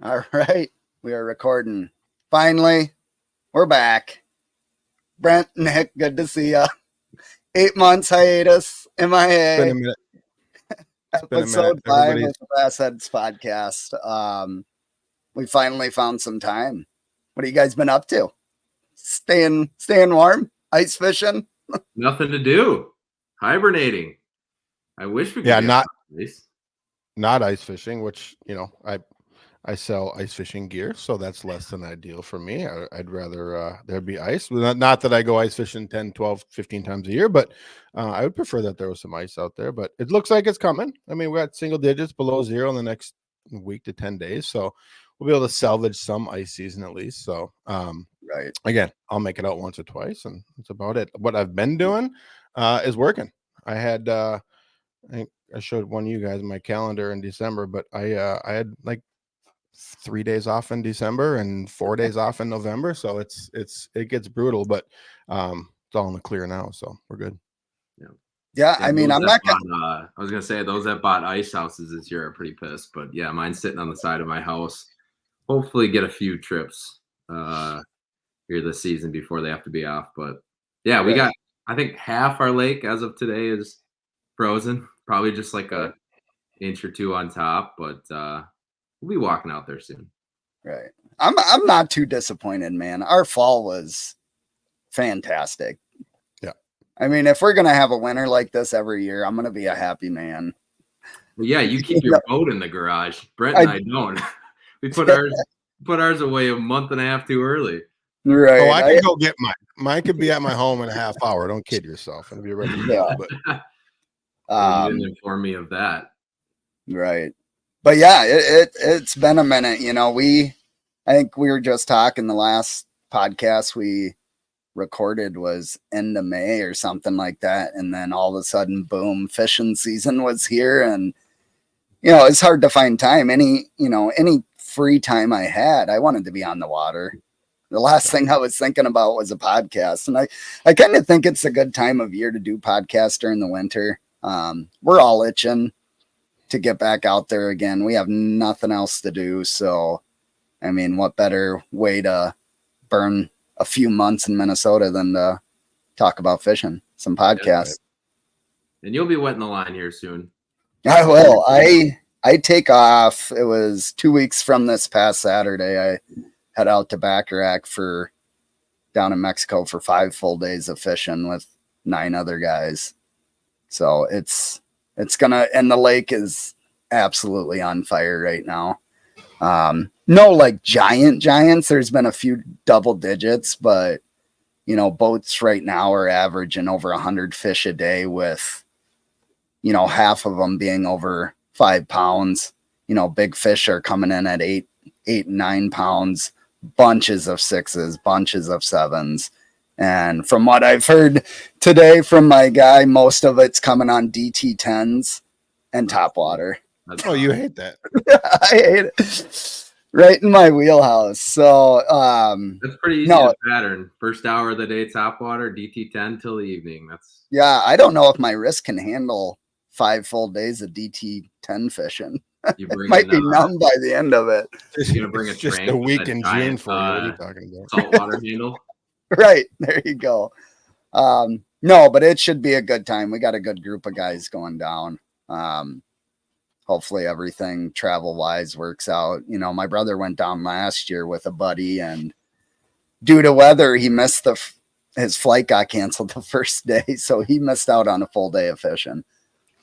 All right, we are recording. Finally, we're back. Brent, Nick, good to see ya. 8 months hiatus, It's been a MIA. minute. Episode 5 Everybody's of the BassHeads podcast. We finally found some time. What have you guys been up to? Staying warm? Ice fishing? Nothing to do. Hibernating. I wish we could. not ice fishing, which I sell ice fishing gear, so that's less than ideal for me. I'd rather there be ice. Not that I go ice fishing 10, 12, 15 times a year, but I would prefer that there was some ice out there. But it looks like it's coming. I mean, we're at single digits below zero in the next week to 10 days, so we'll be able to salvage some ice season at least. So right. Again, I'll make it out once or twice, and that's about it. What I've been doing is working. I had I think I showed one of you guys my calendar in December, but I had like 3 days off in December and 4 days off in November. So it gets brutal, but it's all in the clear now. So we're good. Yeah. I mean, I'm not I was going to say those that bought ice houses this year are pretty pissed, but yeah, mine's sitting on the side of my house. Hopefully get a few trips here this season before they have to be off. But yeah, we got, I think half our lake as of today is frozen, probably just like a inch or two on top, but we'll be walking out there soon. Right. I'm not too disappointed, man. Our fall was fantastic. Yeah. I mean, if we're gonna have a winter like this every year, I'm gonna be a happy man. Well, yeah, you keep your boat in the garage. Brent and I don't. We put ours away a month and a half too early. Right. Oh, I can go get mine. Mine could be at my home in a half hour. Don't kid yourself. It'll be ready to go. But you didn't inform me of that. Right. But yeah, it's been a minute. I think we were just talking the last podcast we recorded was end of May or something like that. And then all of a sudden, boom, fishing season was here. And, it's hard to find time. Any free time I had, I wanted to be on the water. The last thing I was thinking about was a podcast. And I kind of think it's a good time of year to do podcasts during the winter. We're all itching to get back out there again. We have nothing else to do. So, I mean, what better way to burn a few months in Minnesota than to talk about fishing, some podcasts. And you'll be wetting the line here soon. I will. I take off. It was 2 weeks from this past Saturday. I head out to Bacharach down in Mexico for 5 full days of fishing with 9 other guys. So it's gonna, and the lake is absolutely on fire right now. No like giants. There's been a few double digits, but boats right now are averaging over 100 fish a day with, half of them being over 5 pounds. Big fish are coming in at 8 and 9 pounds, bunches of 6s, bunches of 7s. And from what I've heard today from my guy, most of it's coming on DT10s and topwater. Oh, you hate that. I hate it. Right in my wheelhouse. So that's pretty easy to pattern. First hour of the day, topwater, DT10 till the evening. I don't know if my wrist can handle 5 full days of DT10 fishing. It might be numb by the end of it. You're gonna bring just a week in June for you. What are you talking about? Saltwater handle. Right. There you go. No, but it should be a good time. We got a good group of guys going down. Hopefully everything travel wise works out. My brother went down last year with a buddy, and due to weather, he missed his flight got canceled the first day. So he missed out on a full day of fishing.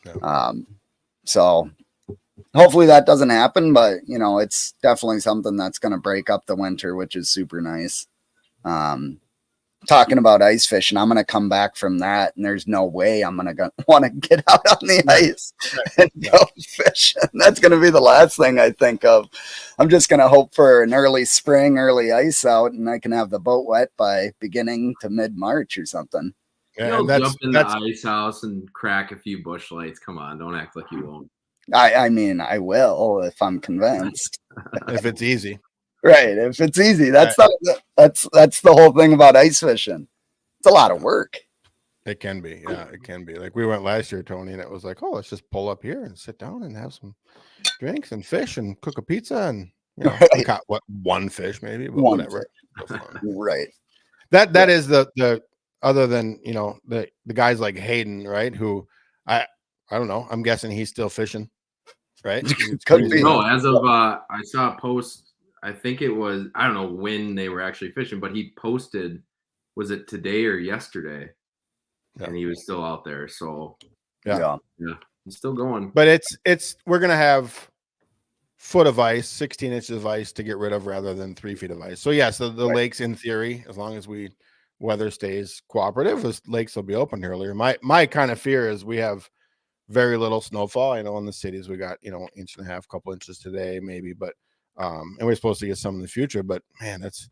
Yeah. So hopefully that doesn't happen, but it's definitely something that's going to break up the winter, which is super nice. Talking about ice fishing, I'm going to come back from that, and there's no way I'm going to want to get out on the ice and go fishing. That's going to be the last thing I think of. I'm just going to hope for an early spring, early ice out, and I can have the boat wet by beginning to mid-March or something. Yeah, you'll jump in the ice house and crack a few bush lights. Come on, don't act like you won't. I mean, I will if I'm convinced. If it's easy. Right. If it's easy, that's the whole thing about ice fishing. It's a lot of work. It can be. Yeah, it can be. Like we went last year, Tony, and it was like, oh, let's just pull up here and sit down and have some drinks and fish and cook a pizza. And You know, I caught one fish maybe, but whatever. Right. That is the other than, you know, the guys like Hayden, right? Who I don't know. I'm guessing he's still fishing, right? It's Could crazy. be. No, as of I saw a post. I think it was, I don't know when they were actually fishing, but he posted, was it today or yesterday? Yeah. And he was still out there. So Yeah. He's still going. But it's we're gonna have foot of ice, 16 inches of ice to get rid of rather than 3 feet of ice. So yes, the lakes, in theory, as long as weather stays cooperative, the lakes will be open earlier. My kind of fear is we have very little snowfall. I know in the cities we got, you know, 1.5 inches, couple inches today, maybe, but and we're supposed to get some in the future. But man, that's,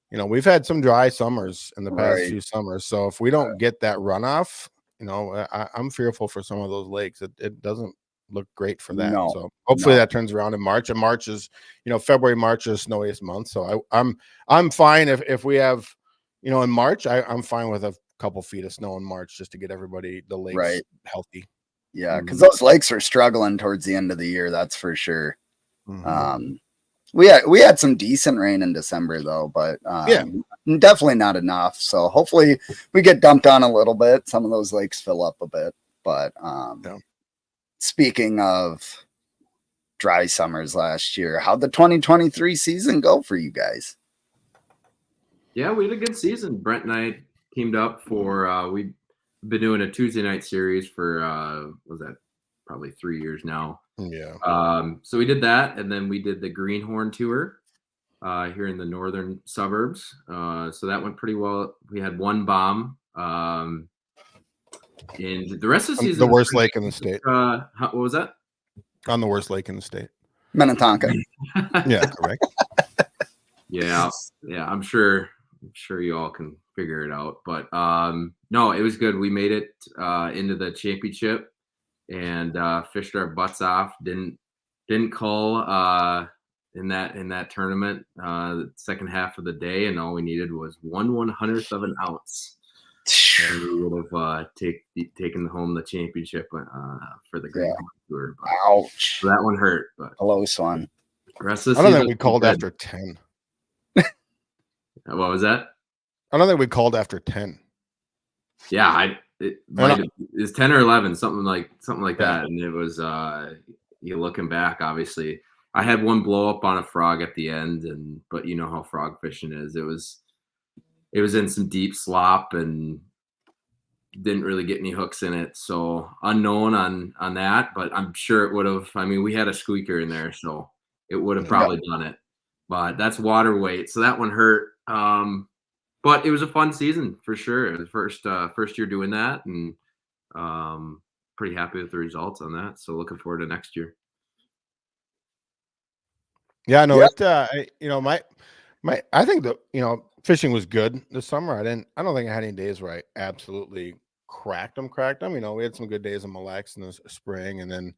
you know, we've had some dry summers in the past few summers. So if we don't get that runoff, you know, I'm fearful for some of those lakes. It doesn't look great for that. So hopefully that turns around in March. And March is, you know, February, March is snowiest month. So I'm fine if we have, you know, in March, I'm fine with a couple feet of snow in March just to get everybody, the lakes healthy. Yeah, because those lakes are struggling towards the end of the year, that's for sure. We had some decent rain in December though, but definitely not enough. So hopefully we get dumped on a little bit. Some of those lakes fill up a bit. But speaking of dry summers last year, how'd the 2023 season go for you guys? Yeah, we had a good season. Brent and I teamed up for we've been doing a Tuesday night series for was that probably 3 years now. So we did that, and then we did the Greenhorn tour here in the northern suburbs. So that went pretty well. We had one bomb. And the rest of the season, the worst lake in the state. What was that? On the worst lake in the state. Minnetonka. Yeah, correct. Yeah, I'm sure you all can figure it out. But no, it was good. We made it into the championship and fished our butts off. Didn't cull in that tournament the second half of the day, and all we needed was 1/100th of an ounce. And we would have taken home the championship for the Great Tour. But, ouch! So that one hurt, but close one. The rest of the I don't season think we called after 10. What was that? I don't think we called after 10. Yeah, it's 10 or 11, something like that. And it was you looking back, obviously. I had one blow up on a frog at the end, but you know how frog fishing is. It was in some deep slop and didn't really get any hooks in it. So unknown on that, but I'm sure it would have. I mean, we had a squeaker in there, so it would have probably done it. But that's water weight, so that one hurt. But it was a fun season for sure. It was first year doing that, and pretty happy with the results on that. So looking forward to next year. Yeah, no, you know, I think the, you know, fishing was good this summer. I don't think I had any days where I absolutely cracked them. You know, we had some good days in Mille Lacs in the spring, and then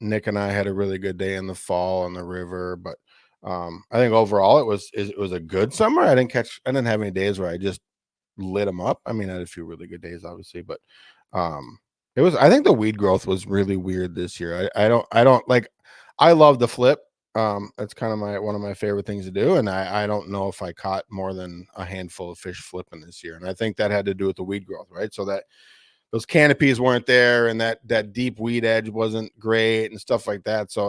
Nick and I had a really good day in the fall on the river. But I think overall it was a good summer. I didn't have any days where I just lit them up. I mean, I had a few really good days, obviously, but I think the weed growth was really weird this year. I don't like, I love the flip. That's kind of one of my favorite things to do. And I don't know if I caught more than a handful of fish flipping this year. And I think that had to do with the weed growth, right? So that those canopies weren't there, and that deep weed edge wasn't great and stuff like that. So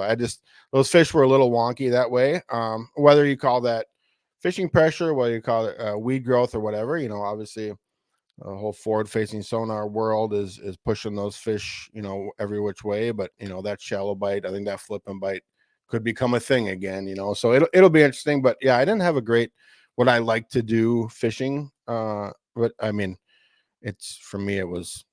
those fish were a little wonky that way. Whether you call that fishing pressure, whether you call it weed growth or whatever, you know, obviously the whole forward facing sonar world is pushing those fish, you know, every which way. But, you know, that shallow bite, I think that flipping bite could become a thing again, you know, so it'll be interesting. But yeah, I didn't have a great, what I like to do fishing. But I mean, for me, it was,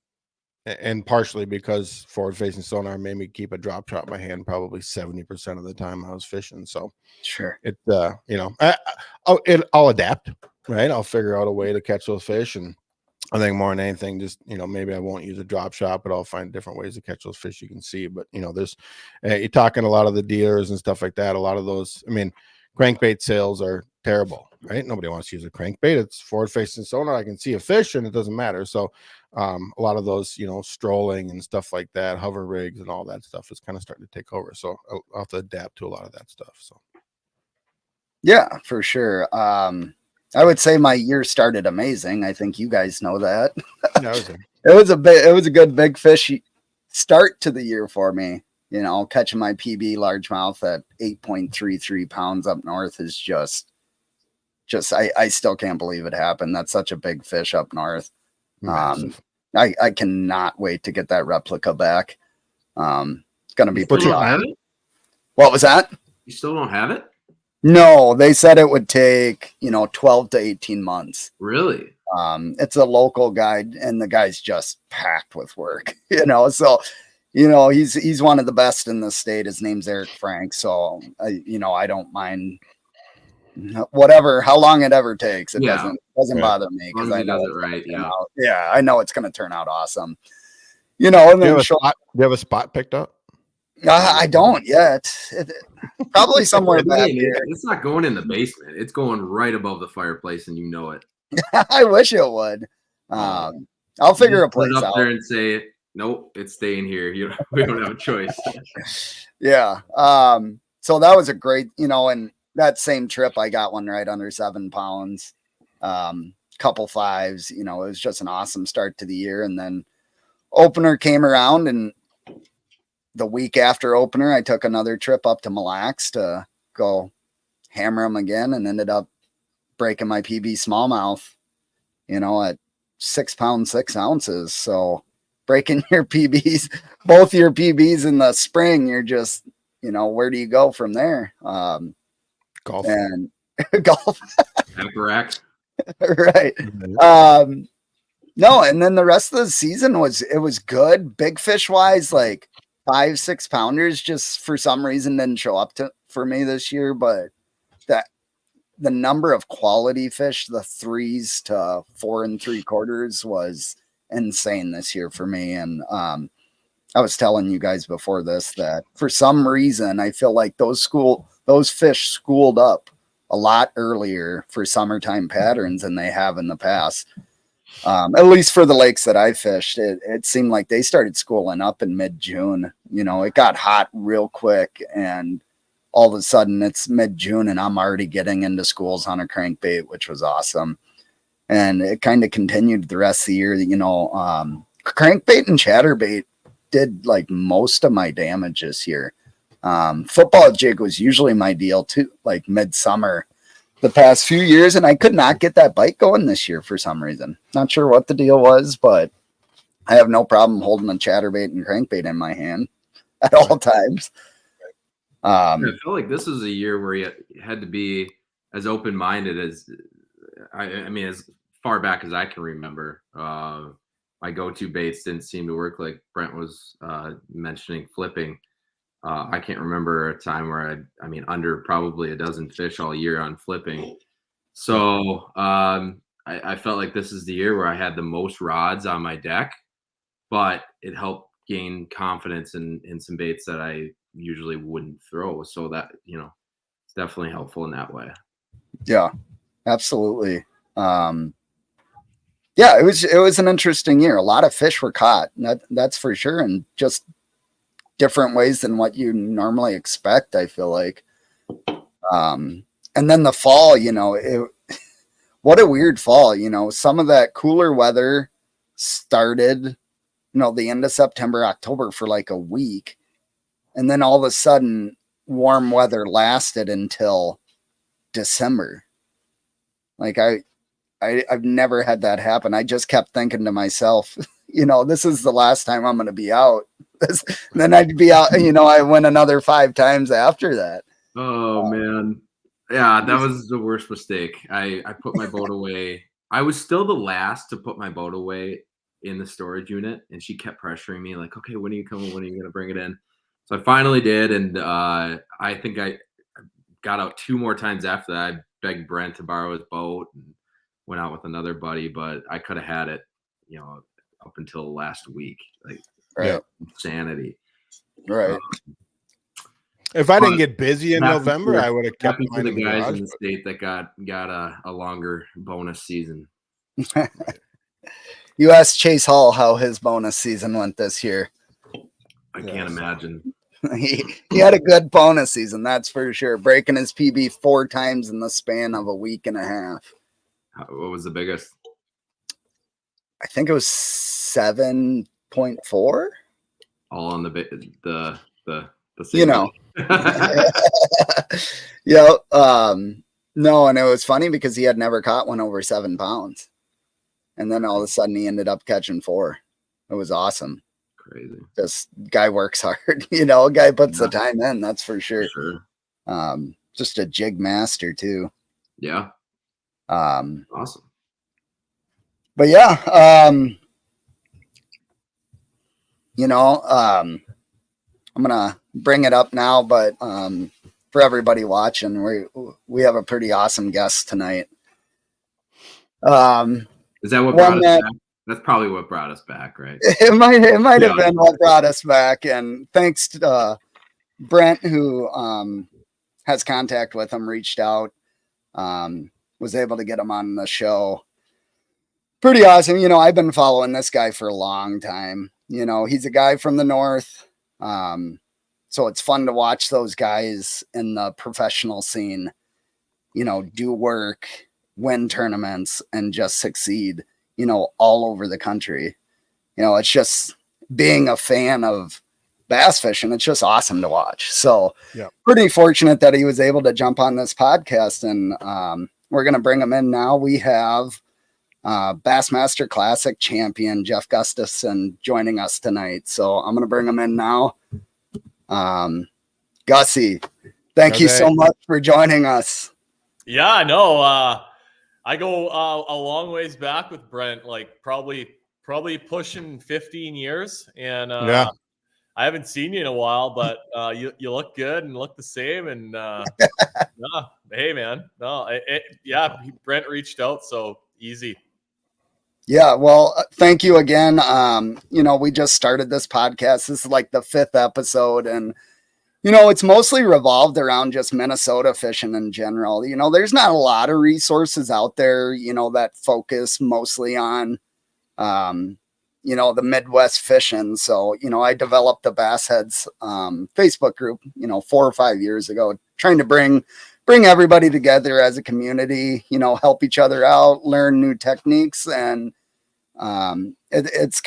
and partially because forward facing sonar made me keep a drop shot in my hand probably 70% of the time I was fishing. So sure, it, you know, I'll adapt, right? I'll figure out a way to catch those fish. And I think more than anything, just, you know, maybe I won't use a drop shot, but I'll find different ways to catch those fish you can see. But, you know, there's, you're talking a lot of the dealers and stuff like that. A lot of those, I mean, crankbait sales are terrible, right? Nobody wants to use a crankbait. It's forward facing sonar. I can see a fish and it doesn't matter. So a lot of those, you know, strolling and stuff like that, hover rigs and all that stuff is kind of starting to take over. So I'll have to adapt to a lot of that stuff. So Yeah, for sure. I would say my year started amazing. I think you guys know that. It was a good big fish start to the year for me. You know, catching my PB largemouth at 8.33 pounds up north is just I still can't believe it happened. That's such a big fish up north. Massive. I cannot wait to get that replica back. It's gonna be pretty awesome. What was that? You still don't have it? No, they said it would take, 12 to 18 months. Really? It's a local guy, and the guy's just packed with work, so, he's one of the best in the state. His name's Eric Frank. So, I don't mind how long it ever takes. It doesn't bother me because I know it right. I know it's going to turn out awesome. And then do you have a spot picked up? I don't yet. Probably somewhere back here. It's not going in the basement. It's going right above the fireplace, and you know it. I wish it would. I'll figure a place up out there and say, nope, it's staying here. We don't have a choice. Yeah. So that was a great, and that same trip, I got one right under 7 pounds. Couple fives. It was just an awesome start to the year, and then opener came around, and the week after opener, I took another trip up to Mille Lacs to go hammer them again, and ended up breaking my PB smallmouth, at 6 pounds, 6 ounces. So breaking your PBs, both your PBs in the spring, you're just, where do you go from there? Golf. And golf. Correct. Right. No, and then the rest of the season was good. Big fish wise, like 5-6 pounders just for some reason didn't show up for me this year, but the number of quality fish, the 3s to 4 3/4 was insane this year for me. And I was telling you guys before this that for some reason I feel like those fish schooled up a lot earlier for summertime patterns than they have in the past. At least for the lakes that I fished, it seemed like they started schooling up in mid-June. It got hot real quick, and all of a sudden it's mid-June and I'm already getting into schools on a crankbait, which was awesome. And it kind of continued the rest of the year. Crankbait and chatterbait did like most of my damage this year. Football jig was usually my deal too, like midsummer the past few years, and I could not get that bite going this year for some reason. Not sure what the deal was, but I have no problem holding a chatterbait and crankbait in my hand at all times. I feel like this is a year where you had to be as open-minded as I mean, as far back as I can remember. My go-to baits didn't seem to work, like Brent was mentioning flipping. I can't remember a time where under probably a dozen fish all year on flipping. So I felt like this is the year where I had the most rods on my deck, but it helped gain confidence in some baits that I usually wouldn't throw. So that, it's definitely helpful in that way. Yeah, absolutely. Yeah, it was an interesting year. A lot of fish were caught. That's for sure. And just different ways than what you normally expect, I feel like. And then the fall, what a weird fall, some of that cooler weather started, the end of September, October for like a week. And then all of a sudden warm weather lasted until December. Like I've never had that happen. I just kept thinking to myself, this is the last time I'm going to be out. Then I'd be out, I went another 5 times after that. Oh man. Yeah, that was the worst mistake. I put my boat away. I was still the last to put my boat away in the storage unit, and she kept pressuring me like, okay, when are you coming? When are you going to bring it in? So I finally did. And I think I got out 2 more times after that. I begged Brent to borrow his boat and went out with another buddy, but I could have had it, up until last week. Like, right. Insanity. Right. If I didn't get busy in November, I would have kept mine in the guys in the state that got a longer bonus season. You asked Chase Hall how his bonus season went this year. I can't imagine. He had a good bonus season, that's for sure. Breaking his PB 4 times in the span of a week and a half. What was the biggest? I think it was 7.4. All on the You know. Yeah. No, and it was funny because he had never caught one over 7 pounds. And then all of a sudden he ended up catching 4. It was awesome. Crazy. This guy works hard, guy puts the time in, that's for sure. Just a jig master too. Yeah. Awesome. But yeah, I'm gonna bring it up now, but for everybody watching, we have a pretty awesome guest tonight. Is that what brought us back? That's probably what brought us back, right? It might have been what brought us back, and thanks to Brent, who has contact with him, reached out, was able to get him on the show. Pretty awesome. I've been following this guy for a long time. He's a guy from the north. So it's fun to watch those guys in the professional scene, do work, win tournaments, and just succeed, all over the country. It's just being a fan of bass fishing. It's just awesome to watch. So pretty fortunate that he was able to jump on this podcast, and we're going to bring him in now. We have Bassmaster Classic Champion Jeff Gustafson joining us tonight. So I'm going to bring him in now. Gussy, thank you so much for joining us. Yeah, no, I go a long ways back with Brent, like probably pushing 15 years, and I haven't seen you in a while, but you look good and look the same, and hey man, Brent reached out, so easy. Yeah, well, thank you again. We just started this podcast. This is like the 5th episode, and it's mostly revolved around just Minnesota fishing in general. There's not a lot of resources out there, that focus mostly on, the Midwest fishing. So, I developed the BassHeads Facebook group, 4 or 5 years ago, trying to bring everybody together as a community, help each other out, learn new techniques. And it's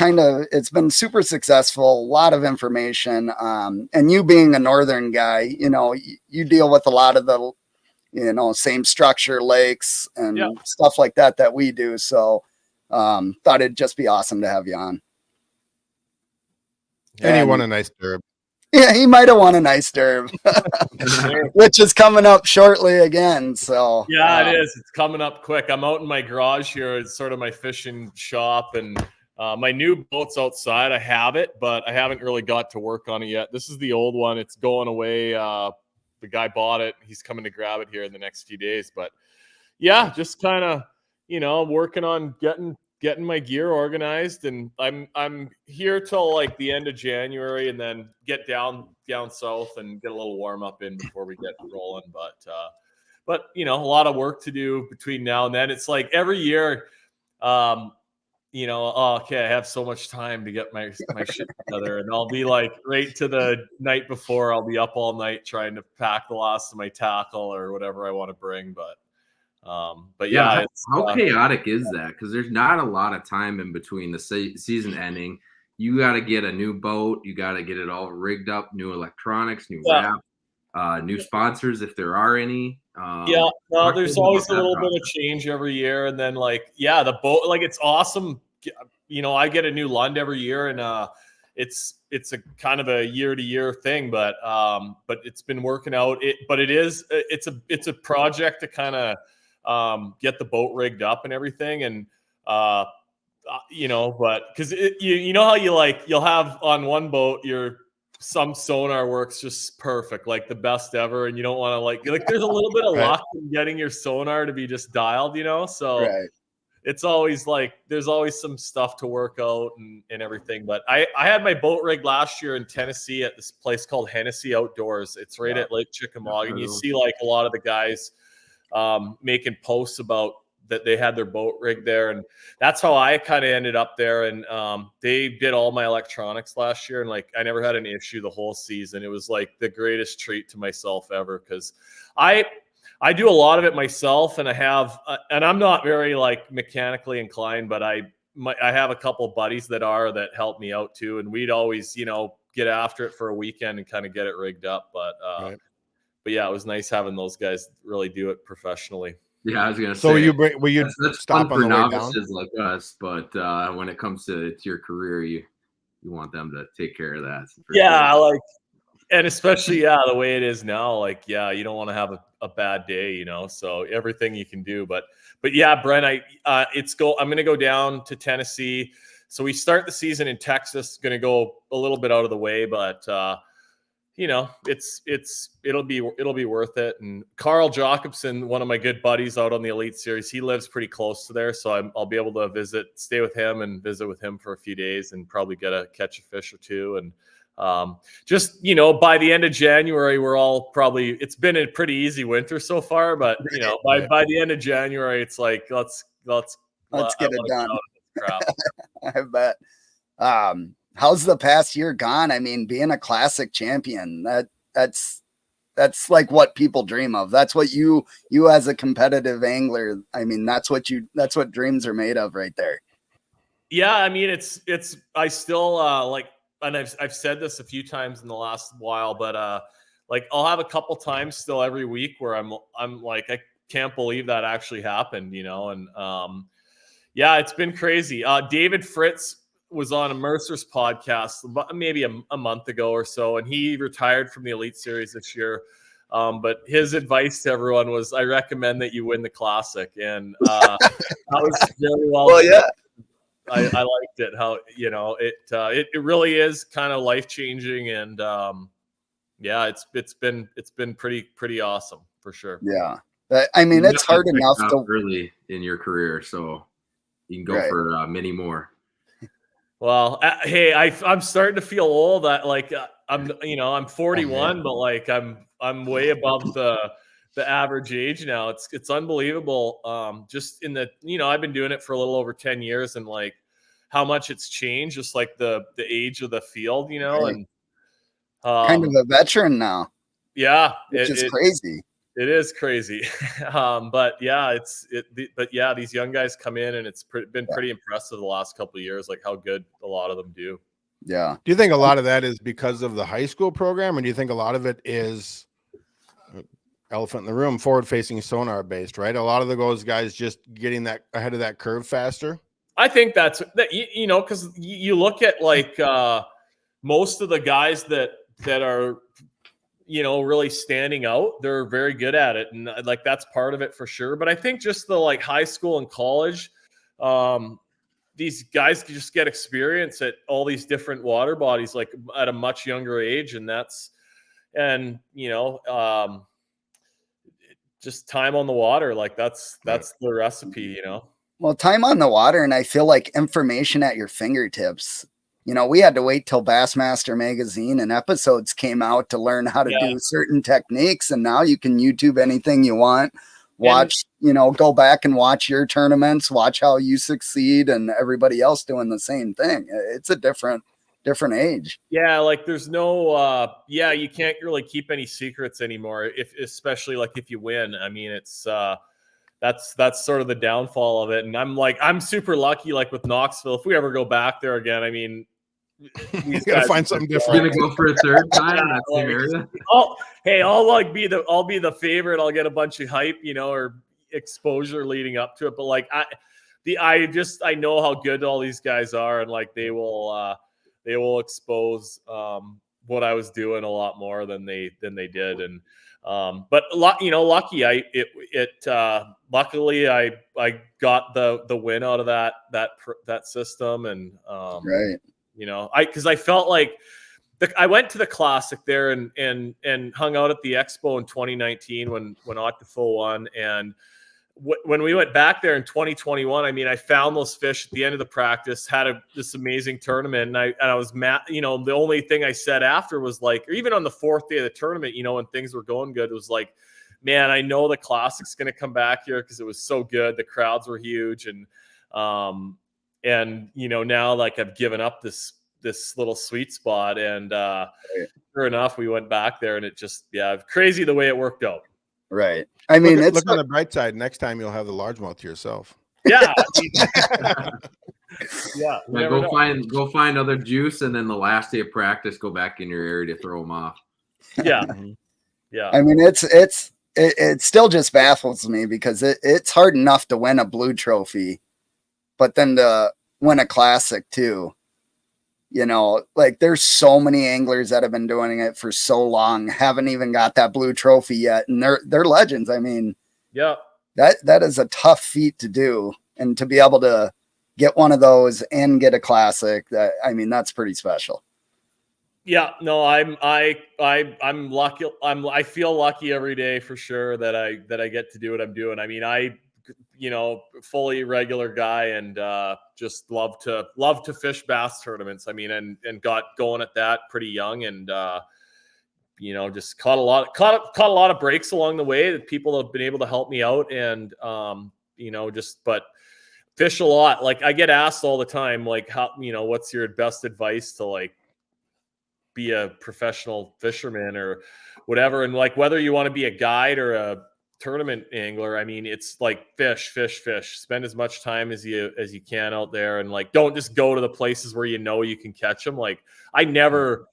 been super successful, a lot of information. And you being a northern guy, you deal with a lot of the, same structure lakes and stuff like that we do. So thought it'd just be awesome to have you on. And he won a nice derb. Yeah, he might have won a nice derb, which is coming up shortly again. So yeah, it is. It's coming up quick. I'm out in my garage here. It's sort of my fishing shop, and my new boat's outside. I have it, but I haven't really got to work on it yet. This is the old one. It's going away. The guy bought it. He's coming to grab it here in the next few days. But yeah, just kind of, working on getting my gear organized, and I'm here till like the end of January, and then get down south and get a little warm up in before we get rolling. But a lot of work to do between now and then. It's like every year, okay, I have so much time to get my shit together, and I'll be like right to the night before, I'll be up all night trying to pack the last of my tackle or whatever I want to bring. But yeah, how chaotic is that? Because there's not a lot of time in between the season ending. You got to get a new boat, you got to get it all rigged up, new electronics, new wrap, new sponsors if there are any. There's always a little bit of change every year, and then the boat, it's awesome. I get a new Lund every year, and it's a kind of a year-to-year thing, but it's been working out. It's a project to kind of get the boat rigged up and everything, and but because how you'll have on one boat some sonar works just perfect, like the best ever, and you don't want to there's a little bit of luck in getting your sonar to be just dialed, so it's always there's always some stuff to work out and everything. But I had my boat rigged last year in Tennessee at this place called Hennessy Outdoors. It's right at Lake Chickamauga, and you see a lot of the guys making posts about that they had their boat rigged there, and that's how I kind of ended up there. And they did all my electronics last year, and like I never had an issue the whole season. It was like the greatest treat to myself ever, because I do a lot of it myself, and I have and I'm not very like mechanically inclined, but I have a couple buddies that help me out too, and we'd always get after it for a weekend and kind of get it rigged up. But Right. but yeah, it was nice having those guys really do it professionally. Yeah, I was gonna say. So will you that's stop fun on for the way down? novices like us, but when it comes to your career, you want them to take care of that. Yeah, like, and especially the way it is now, like you don't want to have a bad day, So everything you can do, but yeah, Brent, I'm gonna go down to Tennessee. So we start the season in Texas. Going to go a little bit out of the way, but it'll be worth it. And Carl Jacobson, one of my good buddies out on the Elite Series, he lives pretty close to there, so I'll be able to stay with him and visit with him for a few days, and probably catch a fish or two. And just by the end of January, it's been a pretty easy winter so far, but by the end of January, it's like let's get it done. Crap. I bet. How's the past year gone? I mean, being a classic champion, that's like what people dream of. That's what you as a competitive angler, I mean, that's what dreams are made of right there. Yeah, I mean, I still like, and I've said this a few times in the last while, but like I'll have a couple times still every week where I'm like, I can't believe that actually happened, and yeah, it's been crazy. David Fritz was on a Mercer's podcast maybe a month ago or so, and he retired from the Elite Series this year. But his advice to everyone was, I recommend that you win the Classic. And that was very well. Well, yeah. I liked it. How, it really is kind of life-changing. And yeah, it's been pretty awesome for sure. Yeah. I mean, it's hard enough to early in your career, so you can go for many more. Well, hey, I'm starting to feel old. I'm 41, but like I'm way above the average age now. It's unbelievable. Just in the I've been doing it for a little over 10 years, and like how much it's changed. Just like the age of the field, right. And kind of a veteran now. Yeah, which is crazy. It is crazy. But yeah, but yeah, these young guys come in, and it's been pretty impressive the last couple of years, like how good a lot of them do. Yeah. Do you think a lot of that is because of the high school program, or do you think a lot of it is elephant in the room, forward-facing sonar based, right? A lot of those guys just getting that ahead of that curve faster. I think that's that, because you look at like most of the guys that are really standing out, they're very good at it, and like that's part of it for sure. But I think just the like high school and college, these guys just get experience at all these different water bodies like at a much younger age, and just time on the water, like that's the recipe, Well, time on the water, and I feel like information at your fingertips. We had to wait till Bassmaster magazine and episodes came out to learn how to do certain techniques. And now you can YouTube anything you want, watch, go back and watch your tournaments, watch how you succeed and everybody else doing the same thing. It's a different age. Yeah. Like there's no, you can't really keep any secrets anymore. Especially like if you win, I mean, it's, that's sort of the downfall of it. And I'm super lucky, like with Knoxville, if we ever go back there again, I mean, you gotta find something different. You're gonna go for a third time in that same area. I'll be the favorite. I'll get a bunch of hype, or exposure leading up to it. But like I know how good all these guys are, and like they will expose what I was doing a lot more than they did. And but lucky luckily I got the win out of that system, and right. Because I felt like I went to the Classic there and hung out at the Expo in 2019 when Octafo won, and when we went back there in 2021, I mean, I found those fish at the end of the practice, had this amazing tournament, and I was mad. The only thing I said after was like, or even on the fourth day of the tournament, when things were going good, it was like, man, I know the Classic's going to come back here because it was so good. The crowds were huge. And now like I've given up this little sweet spot. And sure enough, we went back there and it just, crazy the way it worked out. Right. I mean, look on the bright side. Next time you'll have the largemouth to yourself. Yeah. Go find other juice, and then the last day of practice, go back in your area to throw them off. Yeah. Yeah. I mean, it still just baffles me because it's hard enough to win a blue trophy, but then to win a Classic too. Like there's so many anglers that have been doing it for so long, haven't even got that blue trophy yet. And they're legends. I mean, yeah, that is a tough feat to do. And to be able to get one of those and get a Classic, that's pretty special. Yeah, no, I'm lucky. I feel lucky every day for sure that I get to do what I'm doing. I mean, fully regular guy and just love to fish bass tournaments. I mean, and got going at that pretty young, and just caught a lot of breaks along the way that people have been able to help me out, and but fish a lot. Like I get asked all the time, like how what's your best advice to like be a professional fisherman or whatever, and like whether you want to be a guide or a tournament angler, I mean, it's like fish. Spend as much time as you can out there, and like don't just go to the places where you can catch them. Like I never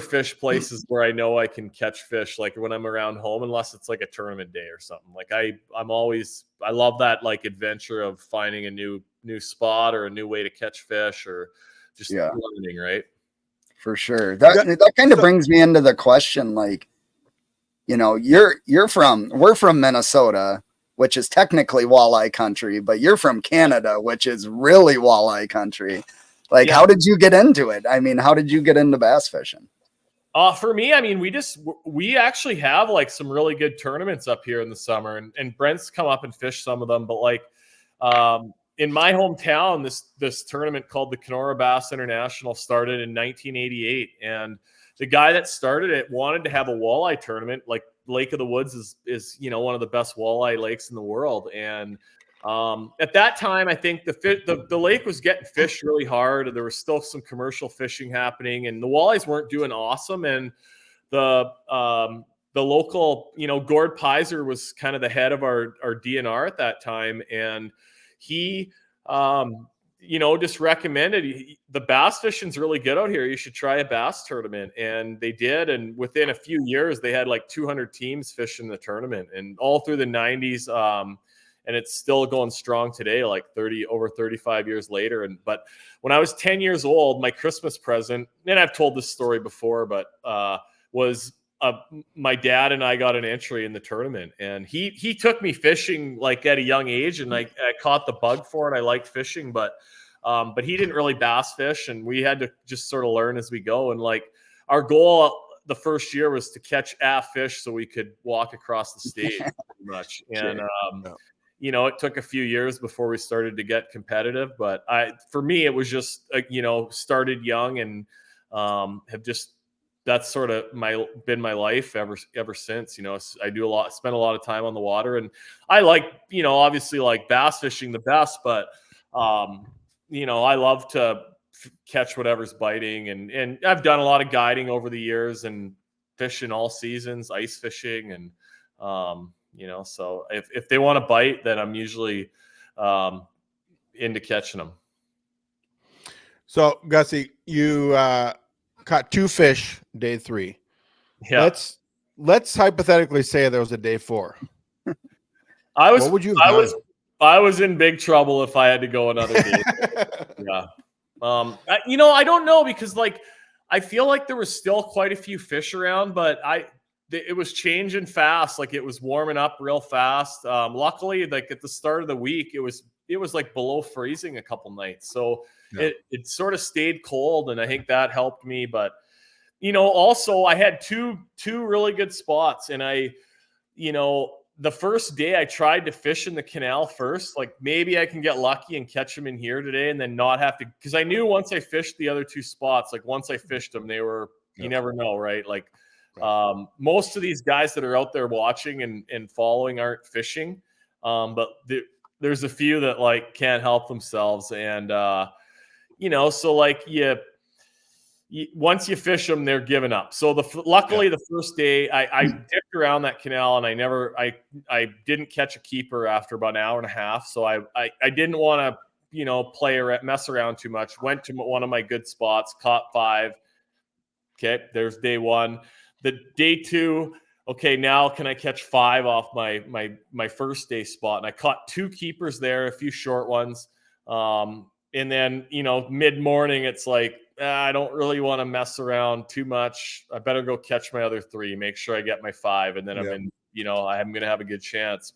fish places where I know I can catch fish, like when I'm around home, unless it's like a tournament day or something. Like I love that like adventure of finding a new spot or a new way to catch fish or just learning, right? For sure. That kind of brings me into the question, like, we're from Minnesota, which is technically walleye country, but you're from Canada, which is really walleye country. Like, how did you get into it? I mean, how did you get into bass fishing? For me, I mean, we actually have like some really good tournaments up here in the summer, and Brent's come up and fished some of them, but like, in my hometown, this tournament called the Kenora Bass International started in 1988, and the guy that started it wanted to have a walleye tournament. Like Lake of the Woods is one of the best walleye lakes in the world, and at that time, I think the lake was getting fished really hard. There was still some commercial fishing happening, and the walleyes weren't doing awesome. And the local, Gord Pizer was kind of the head of our DNR at that time, and he, just recommended the bass fishing's really good out here. You should try a bass tournament. And they did. And within a few years, they had like 200 teams fishing the tournament, and all through the 90s. And it's still going strong today, like over 35 years later. But when I was 10 years old, my Christmas present, and I've told this story before, but was my dad and I got an entry in the tournament, and he took me fishing like at a young age, and I caught the bug for it. I liked fishing, but he didn't really bass fish, and we had to just sort of learn as we go. And like our goal the first year was to catch a fish so we could walk across the stage pretty much. And it took a few years before we started to get competitive, but for me it was just started young, and have just, that's sort of been my life ever since. I do spend a lot of time on the water, and I like, obviously like bass fishing the best, but I love to catch whatever's biting, and I've done a lot of guiding over the years and fishing all seasons, ice fishing, and so if they want to bite, then I'm usually into catching them. So Gussy, you caught 2 fish day 3. Yeah. Let's hypothetically say there was a day 4. What would you have done? I was in big trouble if I had to go another day. Yeah. I don't know, because like I feel like there was still quite a few fish around, but it was changing fast. Like it was warming up real fast. Luckily, like at the start of the week, it was like below freezing a couple nights. So it sort of stayed cold, and I think that helped me. But, also I had two really good spots, and the first day I tried to fish in the canal first, like maybe I can get lucky and catch them in here today and then not have to, because I knew once I fished the other 2 spots, like once I fished them, they were, you never know, right? Like Most of these guys that are out there watching and following aren't fishing, but there's a few that like can't help themselves, and so like once you fish them, they're giving up. So luckily the first day I dipped around that canal, and I didn't catch a keeper after about an hour and a half. So I didn't want to mess around too much. Went to one of my good spots, caught 5. Okay, there's day 1. The day 2. Okay, now can I catch 5 off my first day spot? And I caught 2 keepers there, a few short ones. And then, mid-morning, it's like, I don't really want to mess around too much. I better go catch my other 3, make sure I get my 5, and then I'm going to have a good chance.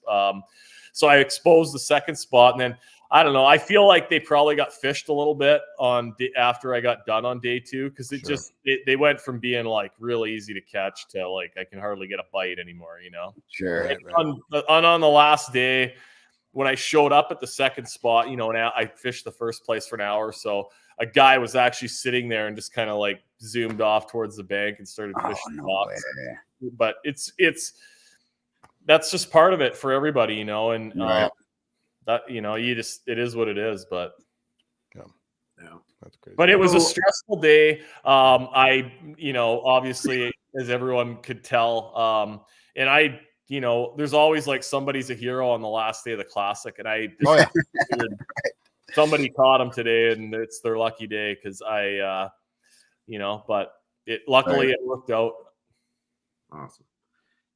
So I exposed the second spot, and then, I don't know, I feel like they probably got fished a little bit after I got done on day 2, because they went from being like really easy to catch to like I can hardly get a bite anymore, Sure. Right. On the last day, when I showed up at the second spot, and I fished the first place for an hour. So a guy was actually sitting there and just kind of like zoomed off towards the bank and started fishing. But that's just part of it for everybody, and that, it is what it is, but that's crazy. But it was a stressful day. Obviously, as everyone could tell, and there's always like somebody's a hero on the last day of the classic, and I figured somebody caught him today, and it's their lucky day because but luckily it worked out. Awesome.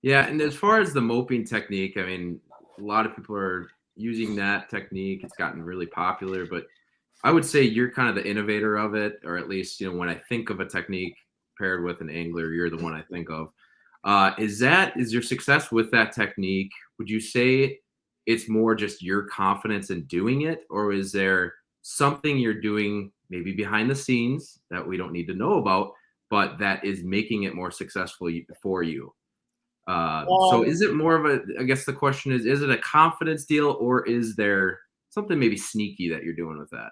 Yeah, and as far as the moping technique, I mean, a lot of people are using that technique. It's gotten really popular, but I would say you're kind of the innovator of it, or at least, when I think of a technique paired with an angler, you're the one I think of. Is your success with that technique, would you say it's more just your confidence in doing it, or is there something you're doing maybe behind the scenes that we don't need to know about, but that is making it more successful for you? So is it more of I guess the question is it a confidence deal, or is there something maybe sneaky that you're doing with that?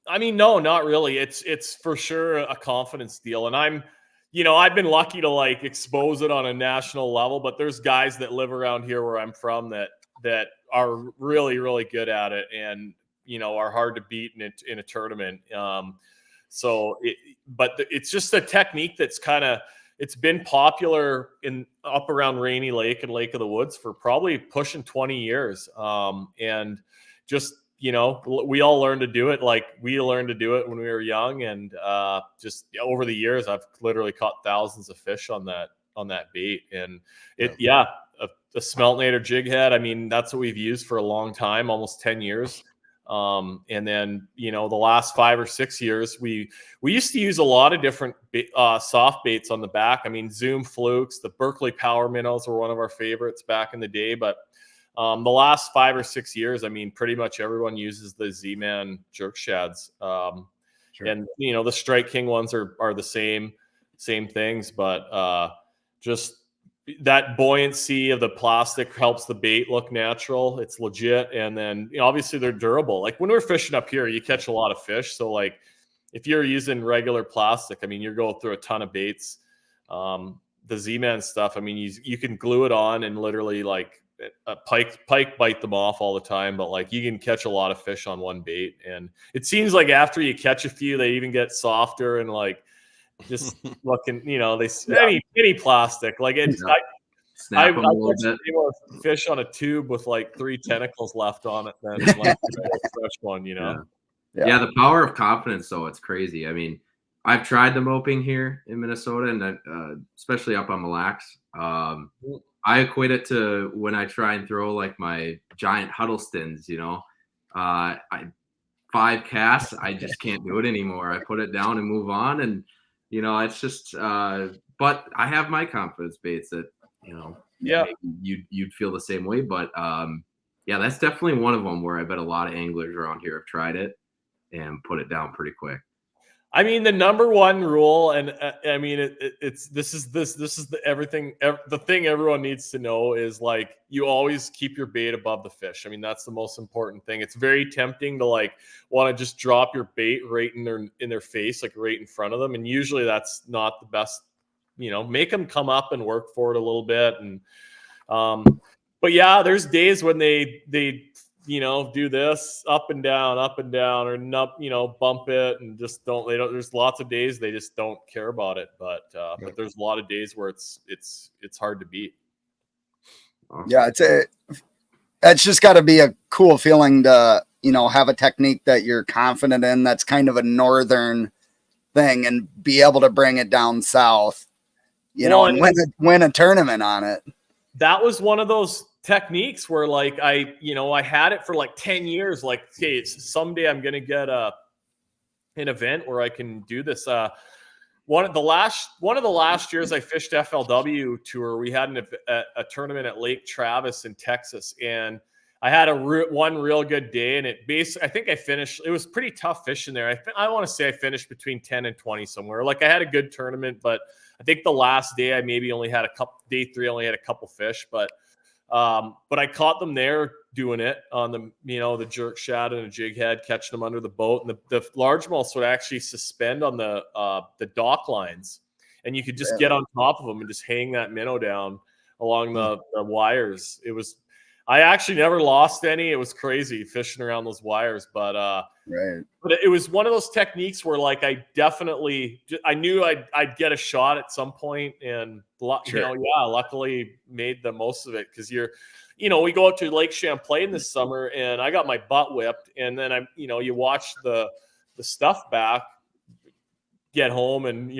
I mean, no, not really. It's for sure a confidence deal. And I've been lucky to like expose it on a national level, but there's guys that live around here where I'm from that are really, really good at it and, are hard to beat in a tournament. But it's just a technique that's it's been popular up around Rainy Lake and Lake of the Woods for probably pushing 20 years. And just, we all learned to do it. Like we learned to do it when we were young. And just over the years, I've literally caught thousands of fish on that bait. And a smeltinator jig head. I mean, that's what we've used for a long time, almost 10 years. And then, the last 5 or 6 years, we used to use a lot of different soft baits on the back. I mean, Zoom flukes, the Berkeley power minnows were one of our favorites back in the day. But the last 5 or 6 years, I mean, pretty much everyone uses the Z-Man jerk shads. Sure. And, the Strike King ones are the same things, but just that buoyancy of the plastic helps the bait look natural. It's legit. And then obviously they're durable. Like when we're fishing up here, you catch a lot of fish. So like if you're using regular plastic, I mean, you're going through a ton of baits. The Z-Man stuff, I mean, you can glue it on and literally like a pike bite them off all the time, but like you can catch a lot of fish on one bait. And it seems like after you catch a few, they even get softer and like, just looking, any plastic like it's. I catch more fish on a tube with like 3 tentacles left on it than like a fresh one, Yeah, the power of confidence, though, it's crazy. I mean, I've tried the moping here in Minnesota, and especially up on Mille Lacs. I equate it to when I try and throw like my giant Huddlestons. 5 casts, I just can't do it anymore. I put it down and move on, and it's just, but I have my confidence baits that, you'd feel the same way. But that's definitely one of them where I bet a lot of anglers around here have tried it and put it down pretty quick. I mean, the number one rule, and I mean, this is the thing everyone needs to know is like, you always keep your bait above the fish. I mean, that's the most important thing. It's very tempting to like want to just drop your bait right in their face, like right in front of them. And usually that's not the best make them come up and work for it a little bit. And, but yeah, there's days when they do this up and down, or not, bump it and just there's lots of days they just don't care about it. But there's a lot of days where it's hard to beat. Yeah. It's just got to be a cool feeling to, have a technique that you're confident in. That's kind of a northern thing, and be able to bring it down south, and win a tournament on it. That was one of those techniques where like I had it for like 10 years. Like, okay, someday I'm going to get an event where I can do this. One of the last years I fished FLW tour, we had a tournament at Lake Travis in Texas, and I had one real good day, and I think I finished. It was pretty tough fishing there. I want to say I finished between 10 and 20 somewhere. Like I had a good tournament, but I think the last day I maybe only had day 3 only had a couple fish, but I caught them there doing it on the jerk shad and a jig head, catching them under the boat, and the largemouths would actually suspend on the dock lines, and you could just get on top of them and just hang that minnow down along the wires. I actually never lost any. It was crazy fishing around those wires, but but it was one of those techniques where like I knew I'd get a shot at some point, and luckily made the most of it, because we go out to Lake Champlain this summer, and I got my butt whipped, and then you watch the stuff back, get home, and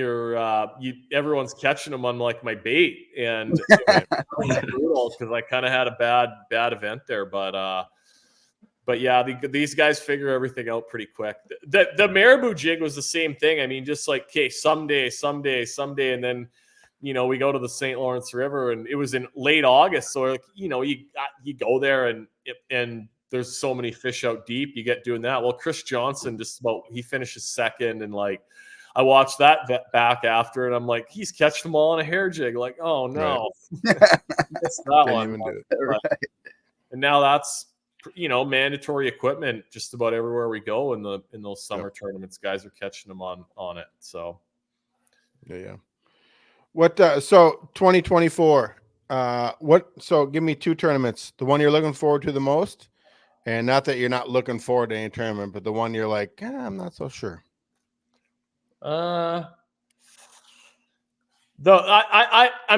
everyone's catching them on like my bait, and it was brutal because I kind of had a bad event there, but yeah, these guys figure everything out pretty quick. The marabou jig was the same thing. I mean, just like, okay, someday, and then we go to the St. Lawrence River, and it was in late August, so like, you go there, and there's so many fish out deep. You get doing that. Well, Chris Johnston he finishes second, and like I watched that back after, and I'm like, he's catching them all on a hair jig. Like, oh no, missed that one. And now that's mandatory equipment just about everywhere we go in those summer tournaments. Guys are catching them on it. So yeah. What so 2024? So give me 2 tournaments. The one you're looking forward to the most, and not that you're not looking forward to any tournament, but the one you're like, I'm not so sure. I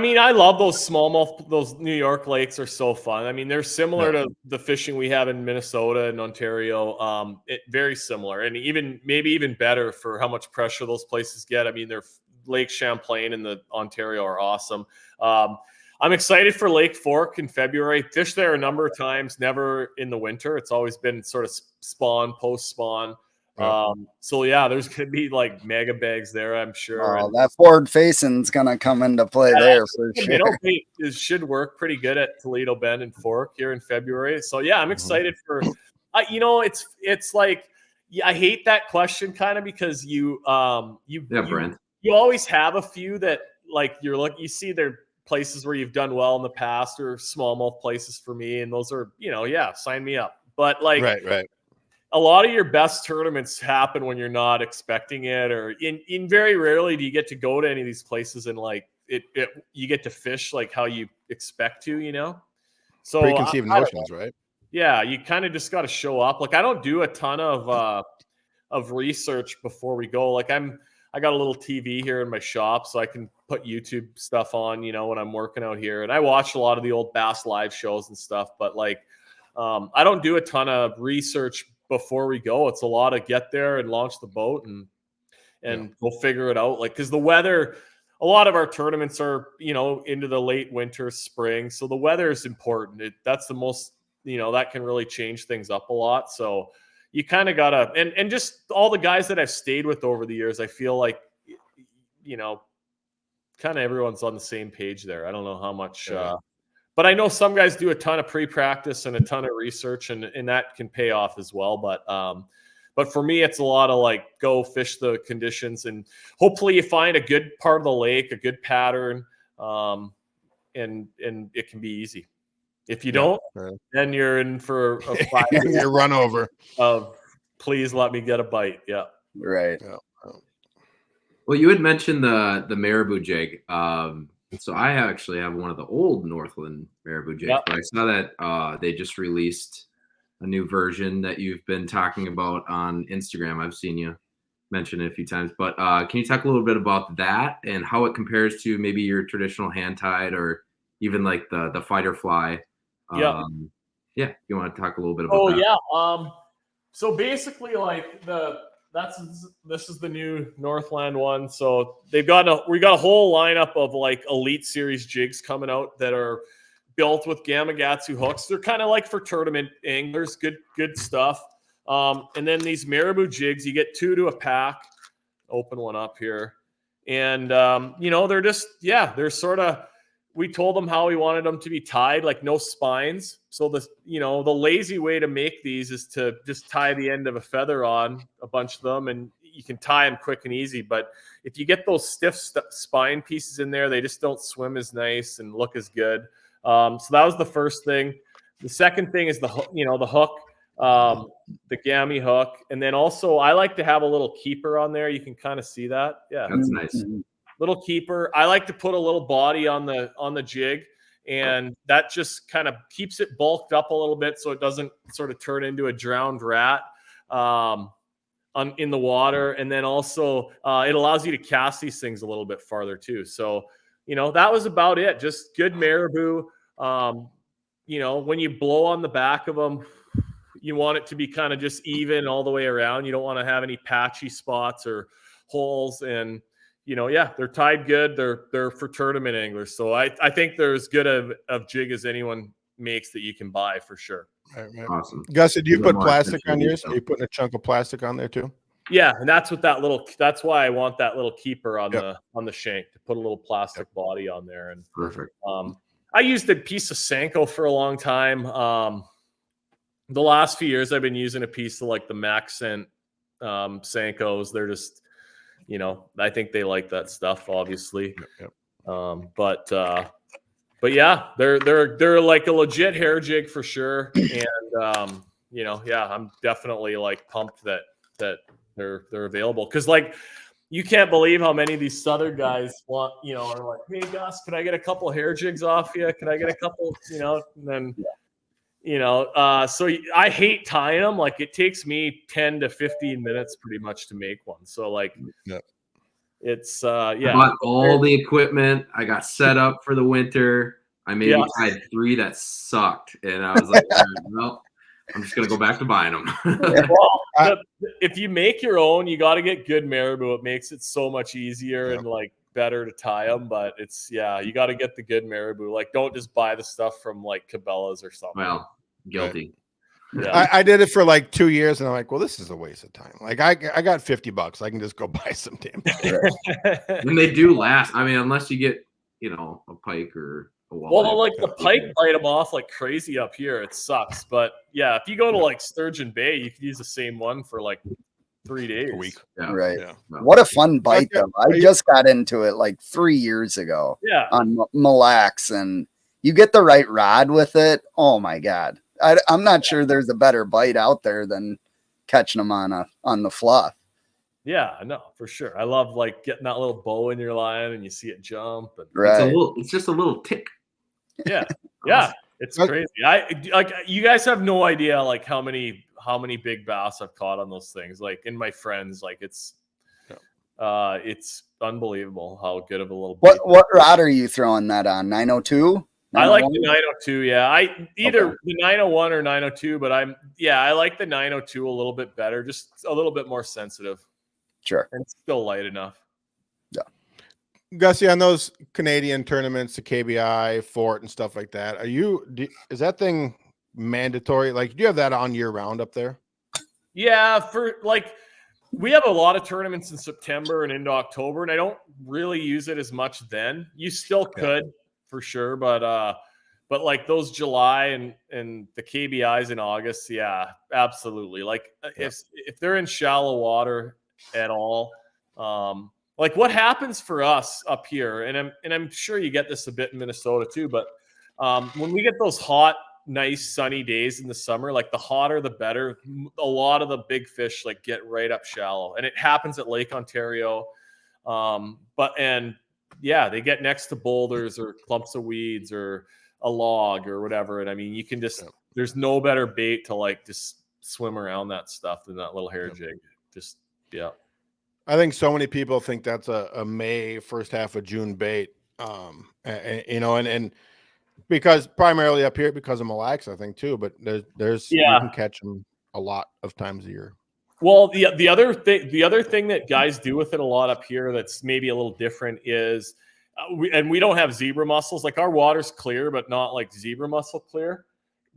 mean, I love those smallmouth. Those New York lakes are so fun. I mean, they're similar to the fishing we have in Minnesota and Ontario. Very similar, and maybe even better for how much pressure those places get. I mean, they're Lake Champlain and the Ontario are awesome. I'm excited for Lake Fork in February. Fished there a number of times, never in the winter. It's always been sort of post spawn. So yeah, there's gonna be like mega bags there, I'm sure. Oh, that forward facing's gonna come into play there for sure. It should work pretty good at Toledo Bend and Fork here in February. So yeah, I'm excited for. It's like, I hate that question kind of, because you always have a few that like you see their places where you've done well in the past, or smallmouth places for me, and those are sign me up. But like right. A lot of your best tournaments happen when you're not expecting it, or in very rarely do you get to go to any of these places and like you get to fish like how you expect to, So preconceived notions, right? Yeah, you kind of just got to show up. Like I don't do a ton of research before we go. Like I got a little TV here in my shop, so I can put YouTube stuff on, when I'm working out here, and I watch a lot of the old Bass Live shows and stuff. But like, I don't do a ton of research before we go. It's a lot of get there and launch the boat and go figure it out. Like, because the weather, a lot of our tournaments are, into the late winter, spring. So the weather is important. That's the most, that can really change things up a lot. So you kind of gotta, and just all the guys that I've stayed with over the years, I feel like, kind of everyone's on the same page there. I don't know how much, but I know some guys do a ton of pre-practice and a ton of research, and that can pay off as well. But for me, it's a lot of like, go fish the conditions, and hopefully you find a good part of the lake, a good pattern, and it can be easy. If you don't, then you're in for a flat you run over of please let me get a bite. Yeah. Right. Well, you had mentioned the marabou jig. So I actually have one of the old Northland marabou jigs, but I saw that they just released a new version that you've been talking about on Instagram. I've seen you mention it a few times, but can you talk a little bit about that and how it compares to maybe your traditional hand tied or even like the fighter fly? Yeah, you want to talk a little bit about that? So basically, like this is the new Northland one. So we got a whole lineup of like Elite Series jigs coming out that are built with Gamakatsu hooks. They're kind of like for tournament anglers, good stuff. And then these marabou jigs, you get 2 to a pack. Open one up here, and they're sort of. We told them how we wanted them to be tied, like no spines. So the lazy way to make these is to just tie the end of a feather on a bunch of them, and you can tie them quick and easy. But if you get those stiff spine pieces in there, they just don't swim as nice and look as good. So that was the first thing. The second thing is the hook, the gammy hook, and then also I like to have a little keeper on there. You can kind of see that. Yeah, that's nice. Little keeper. I like to put a little body on the jig, and that just kind of keeps it bulked up a little bit so it doesn't sort of turn into a drowned rat in the water. And then also it allows you to cast these things a little bit farther too. So that was about it. Just good marabou. When you blow on the back of them, you want it to be kind of just even all the way around. You don't want to have any patchy spots or holes. And they're tied good. They're for tournament anglers. So I think they're as good of jig as anyone makes that you can buy for sure. Right. Awesome. Gus, did you put plastic on yours? Are you putting a chunk of plastic on there too? Yeah, and that's why I want that little keeper on the shank, to put a little plastic body on there. And perfect. I used a piece of Senko for a long time. The last few years I've been using a piece of like the Maxent Senkos. They're just I think they like that stuff, obviously. But yeah, they're like a legit hair jig for sure. And I'm definitely like pumped that they're available, because like you can't believe how many of these Southern guys want, are like, hey Gus, can I get a couple hair jigs off you? Can I get a couple, and then so I hate tying them. Like it takes me 10 to 15 minutes pretty much to make one. So like, it's I bought all the equipment. I got set up for the winter. I maybe tied 3 that sucked, and I was like, well, I'm just gonna go back to buying them. Well, if you make your own, you got to get good marabou. It makes it so much easier and like better to tie them. But it's you got to get the good marabou. Like, don't just buy the stuff from like Cabela's or something. Well, guilty. Right. Yeah. I did it for like 2 years, and I'm like, well, this is a waste of time. Like I got $50. I can just go buy some damn. And they do last. I mean, unless you get a pike or a walleye. Well, like the pike bite them off like crazy up here. It sucks. But yeah, if you go to like Sturgeon Bay, you can use the same one for like 3 days. A week. Yeah. Right. Yeah. What a fun bite though. I just got into it like 3 years ago. Yeah. On Mille Lacs, and you get the right rod with it. Oh my God. I'm not sure there's a better bite out there than catching them on the fluff. Yeah, I know for sure. I love like getting that little bow in your line and you see it jump. And right. It's just a little tick. Yeah. Yeah. It's crazy. You guys have no idea like how many big bass I've caught on those things. Like in my friends, like it's unbelievable how good of a little bait. What rod are you throwing that on? 902? I like the 902. Yeah, the 901 or 902, but I like the 902 a little bit better, just a little bit more sensitive. Sure, and still light enough. Yeah, Gussy, on those Canadian tournaments, the KBI, Fort, and stuff like that, is that thing mandatory? Like, do you have that on year round up there? Yeah, for like. We have a lot of tournaments in September and into October, and I don't really use it as much then. You still could. For sure, but like those July and the KBIs in August, yeah, absolutely. Like if they're in shallow water at all, like what happens for us up here, and I'm sure you get this a bit in Minnesota too, but when we get those hot, nice sunny days in the summer, like the hotter the better. A lot of the big fish like get right up shallow, and it happens at Lake Ontario. They get next to boulders or clumps of weeds or a log or whatever. And I mean, you can just, there's no better bait to like just swim around that stuff than that little hair jig. Just, yeah. I think so many people think that's a May, first half of June bait. And because primarily up here because of Mille Lacs, I think too, but there's you can catch them a lot of times a year. Well, the other thing that guys do with it a lot up here that's maybe a little different is we don't have zebra mussels. Like our water's clear, but not like zebra mussel clear.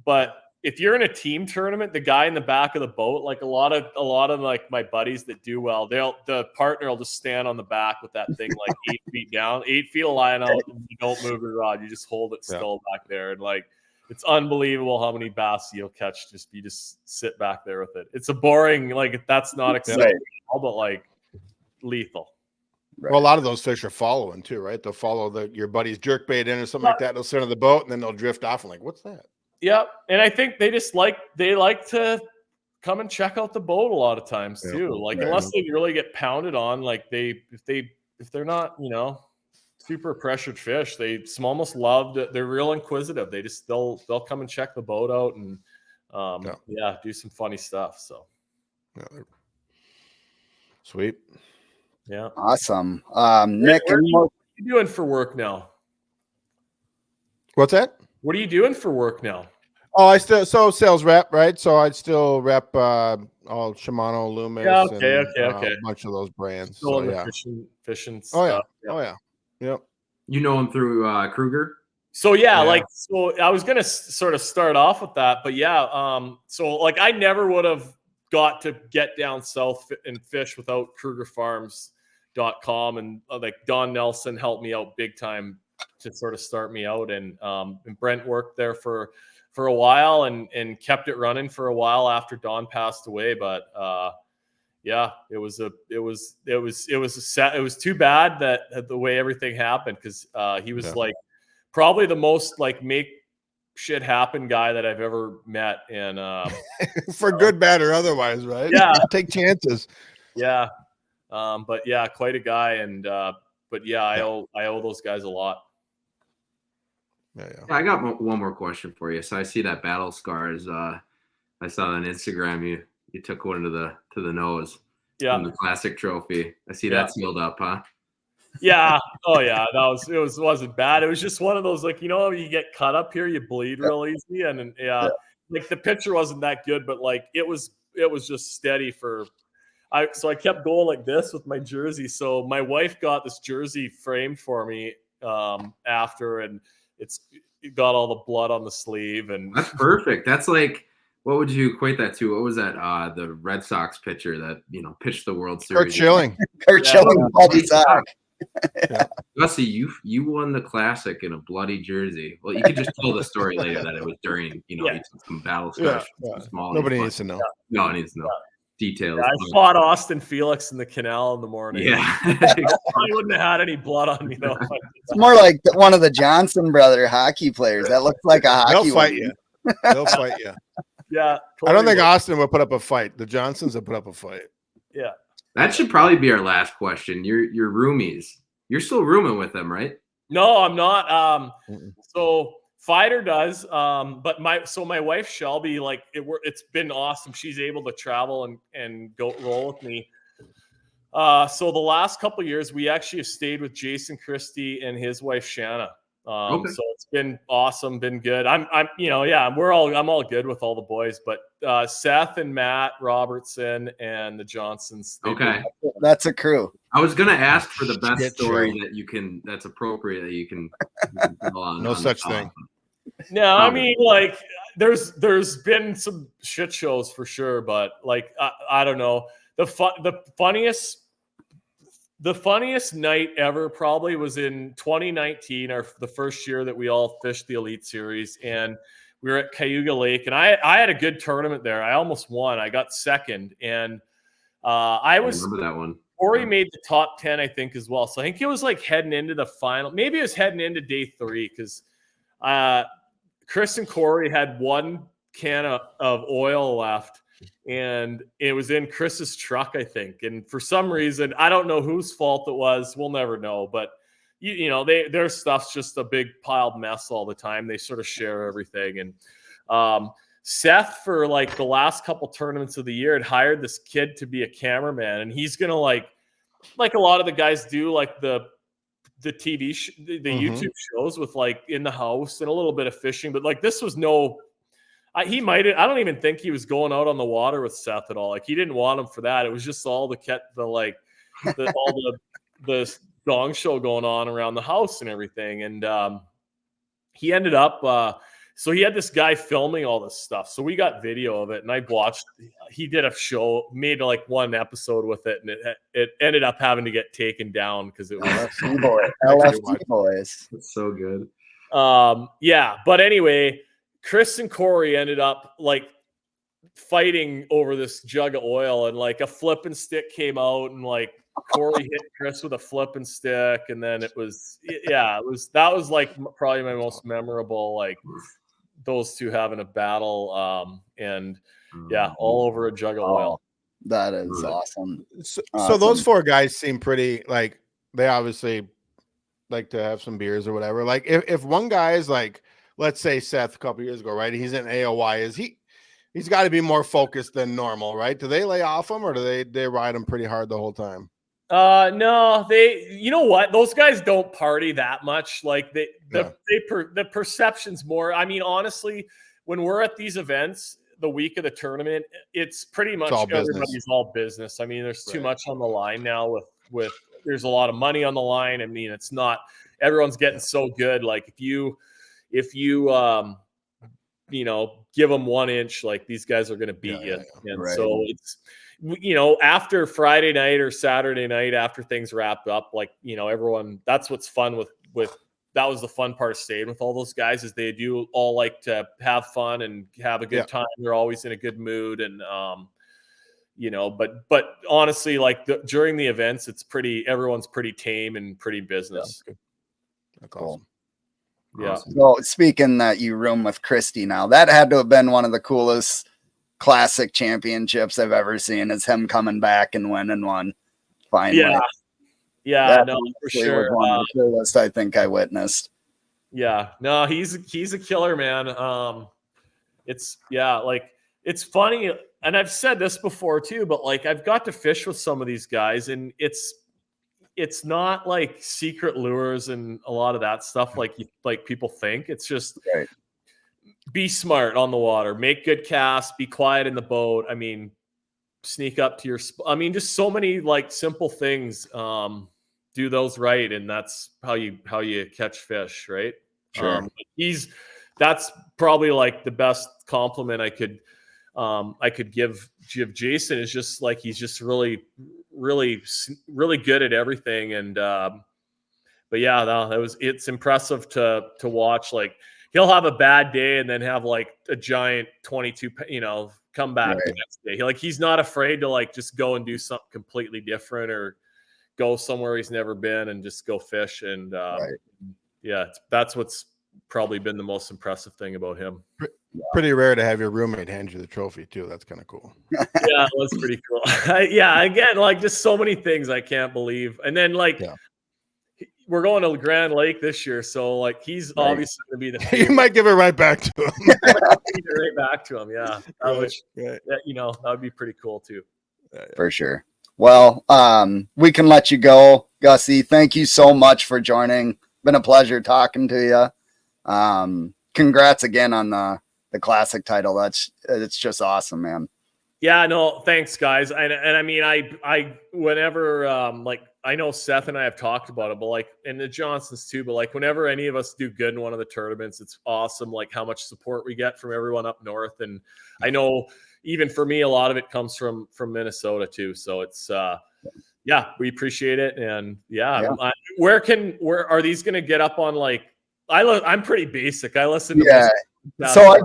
But if you're in a team tournament, the guy in the back of the boat, like a lot of like my buddies that do well, the partner will just stand on the back with that thing like 8 feet down, 8 feet of line out. And you don't move your rod, you just hold it still back there, and like it's unbelievable how many bass you'll catch. You just sit back there with it. It's a boring, like that's not exciting, but like lethal. Right. Well, a lot of those fish are following too, right? They'll follow your buddy's jerkbait in or something like that. They'll sit on the boat and then they'll drift off and like, what's that? Yeah, and I think they like to come and check out the boat a lot of times too. Like unless they really get pounded on, like if they're not, super pressured fish, they smallmouth love. They're real inquisitive. They'll come and check the boat out and do some funny stuff. So sweet, yeah, awesome. Nick, what are you doing for work now? What's that? What are you doing for work now? Oh, I still sales rep, right? So I still rep all Shimano, Loomis, a bunch of those brands. Still so, in the fishing stuff. Oh yeah. Yep. You know him through Kruger? So so I was gonna sort of start off with that, but so like I never would have got to get down south and fish without KrugerFarms.com, and like Don Nelson helped me out big time to sort of start me out, and Brent worked there for a while and kept it running for a while after Don passed away. But it was too bad that the way everything happened, because he was like probably the most like make shit happen guy that I've ever met, and for good, bad, or otherwise, right? Yeah, take chances. Yeah, but yeah, quite a guy, and I owe those guys a lot. Yeah, I got one more question for you. So I see that Battle Scars. I saw on Instagram you took one to the nose. Yeah. From the classic trophy. I see that sealed up, huh? Yeah. Oh yeah. It wasn't bad. It was just one of those, like, you get cut up here, you bleed real easy, and like the picture wasn't that good, but like it was just steady so I kept going like this with my jersey. So my wife got this jersey framed for me after, and it got all the blood on the sleeve, and that's perfect. That's like, what would you equate that to? What was that? The Red Sox pitcher that pitched the World Series. Kurt Schilling. Kurt Schilling, bloody sock. Gussy, you won the Classic in a bloody jersey. Well, you could just tell the story later that it was during you took some battle scars. Small. Nobody needs to know. No one needs to know details. I fought Austin Felix in the canal in the morning. Yeah, I wouldn't have had any blood on me though. It's more like one of the Johnston brother hockey players. That looks like a hockey. They'll fight you. They'll fight you. Yeah, I don't think Austin would put up a fight. The Johnsons would put up a fight. Yeah, that should probably be our last question. Your roomies. You're still rooming with them, right? No, I'm not. So Fighter does, but my wife Shelby, like it's been awesome. She's able to travel and go roll with me. So the last couple of years, we actually have stayed with Jason Christie and his wife Shanna. So it's been awesome, been good. I'm all good with all the boys, but Seth and Matt Robertson and the Johnsons. That's a crew. I was gonna ask for the best story that's appropriate that you can tell on. No such thing. No, I mean, like there's been some shit shows for sure, but like I don't know. The funniest night ever probably was in 2019, the first year that we all fished the Elite Series, and we were at Cayuga Lake, and I had a good tournament there. I almost won. I got second, and I remember that one. Cory made the top 10, I think, as well. So I think it was like heading into the final. Maybe it was heading into day 3, because Chris and Cory had one can of oil left. and it was in Chris's truck, I think. And for some reason, I don't know whose fault it was. We'll never know. But you know, their stuff's just a big piled mess all the time. They sort of share everything. And Seth, for like the last couple tournaments of the year, had hired this kid to be a cameraman, and he's gonna like a lot of the guys do, like the TV, the YouTube shows with like in the house and a little bit of fishing. But like this was no. I don't even think he was going out on the water with Seth at all. Like he didn't want him for that. It was just all the dong show going on around the house and everything. And he ended up, so he had this guy filming all this stuff. So we got video of it, and I watched. He did a show, made like one episode with it, and it ended up having to get taken down because it was LFC boys. It's so good. Yeah, but anyway. Chris and Cory ended up like fighting over this jug of oil, and like a flipping stick came out, and like Cory hit Chris with a flipping stick, and then that was like probably my most memorable, like those two having a battle, and yeah, all over a jug of oil. That is awesome. So those four guys seem pretty, like, they obviously like to have some beers or whatever. Like if one guy is like, let's say Seth a couple years ago, right? He's in AOY. He's got to be more focused than normal, right? Do they lay off him, or do they ride him pretty hard the whole time? No, you know what? Those guys don't party that much. Like the perception's more. I mean, honestly, when we're at these events, the week of the tournament, it's pretty much everybody's all business. I mean, there's too much on the line now with there's a lot of money on the line. I mean, it's not, everyone's getting so good. Like if you you know, give them 1 inch, like these guys are going to beat you. And so it's, you know, after Friday night or Saturday night, after things wrapped up, like, you know, everyone, that's what's fun with that was the fun part of staying with all those guys, is they do all like to have fun and have a good time. They're always in a good mood. And, you know, but honestly, like during the events, everyone's pretty tame and pretty business. Yeah, that's awesome. Yeah. So speaking that you room with Christy now, that had to have been one of the coolest classic championships I've ever seen, is him coming back and winning one finally. Yeah, no, for sure. One of the coolest I think I witnessed. Yeah, no, he's a killer, man. It's funny, and I've said this before too, but like I've got to fish with some of these guys, and it's not like secret lures and a lot of that stuff like people think. It's just be smart on the water, make good casts, be quiet in the boat. I mean, sneak up to your I mean, just so many like simple things. Do those right, and that's how you catch fish, right? Sure. That's probably like the best compliment I could give Jason, is just like he's just really good at everything. And but yeah, no, it's impressive to watch. Like he'll have a bad day and then have like a giant 22, you know, come back the next day. He's not afraid to like just go and do something completely different, or go somewhere he's never been and just go fish. And yeah, that's what's probably been the most impressive thing about him. Pretty rare to have your roommate hand you the trophy too. That's kind of cool. Yeah, it was pretty cool. Yeah, again, like just so many things I can't believe. And then like we're going to Grand Lake this year, so like he's obviously going to be the favorite. You might give it right back to him. Right back to him, yeah. You know, that would be pretty cool too. For sure. Well, we can let you go, Gussy. Thank you so much for joining. Been a pleasure talking to you. Congrats again on the classic title. It's just awesome, man. Yeah, no, thanks, guys. And I mean, I whenever like I know Seth and I have talked about it, but like, and the Johnsons too, but like whenever any of us do good in one of the tournaments, it's awesome. Like how much support we get from everyone up north. And I know even for me, a lot of it comes from Minnesota too. So it's yeah, we appreciate it. And where are these going to get up on? Like I'm pretty basic. I listen to so I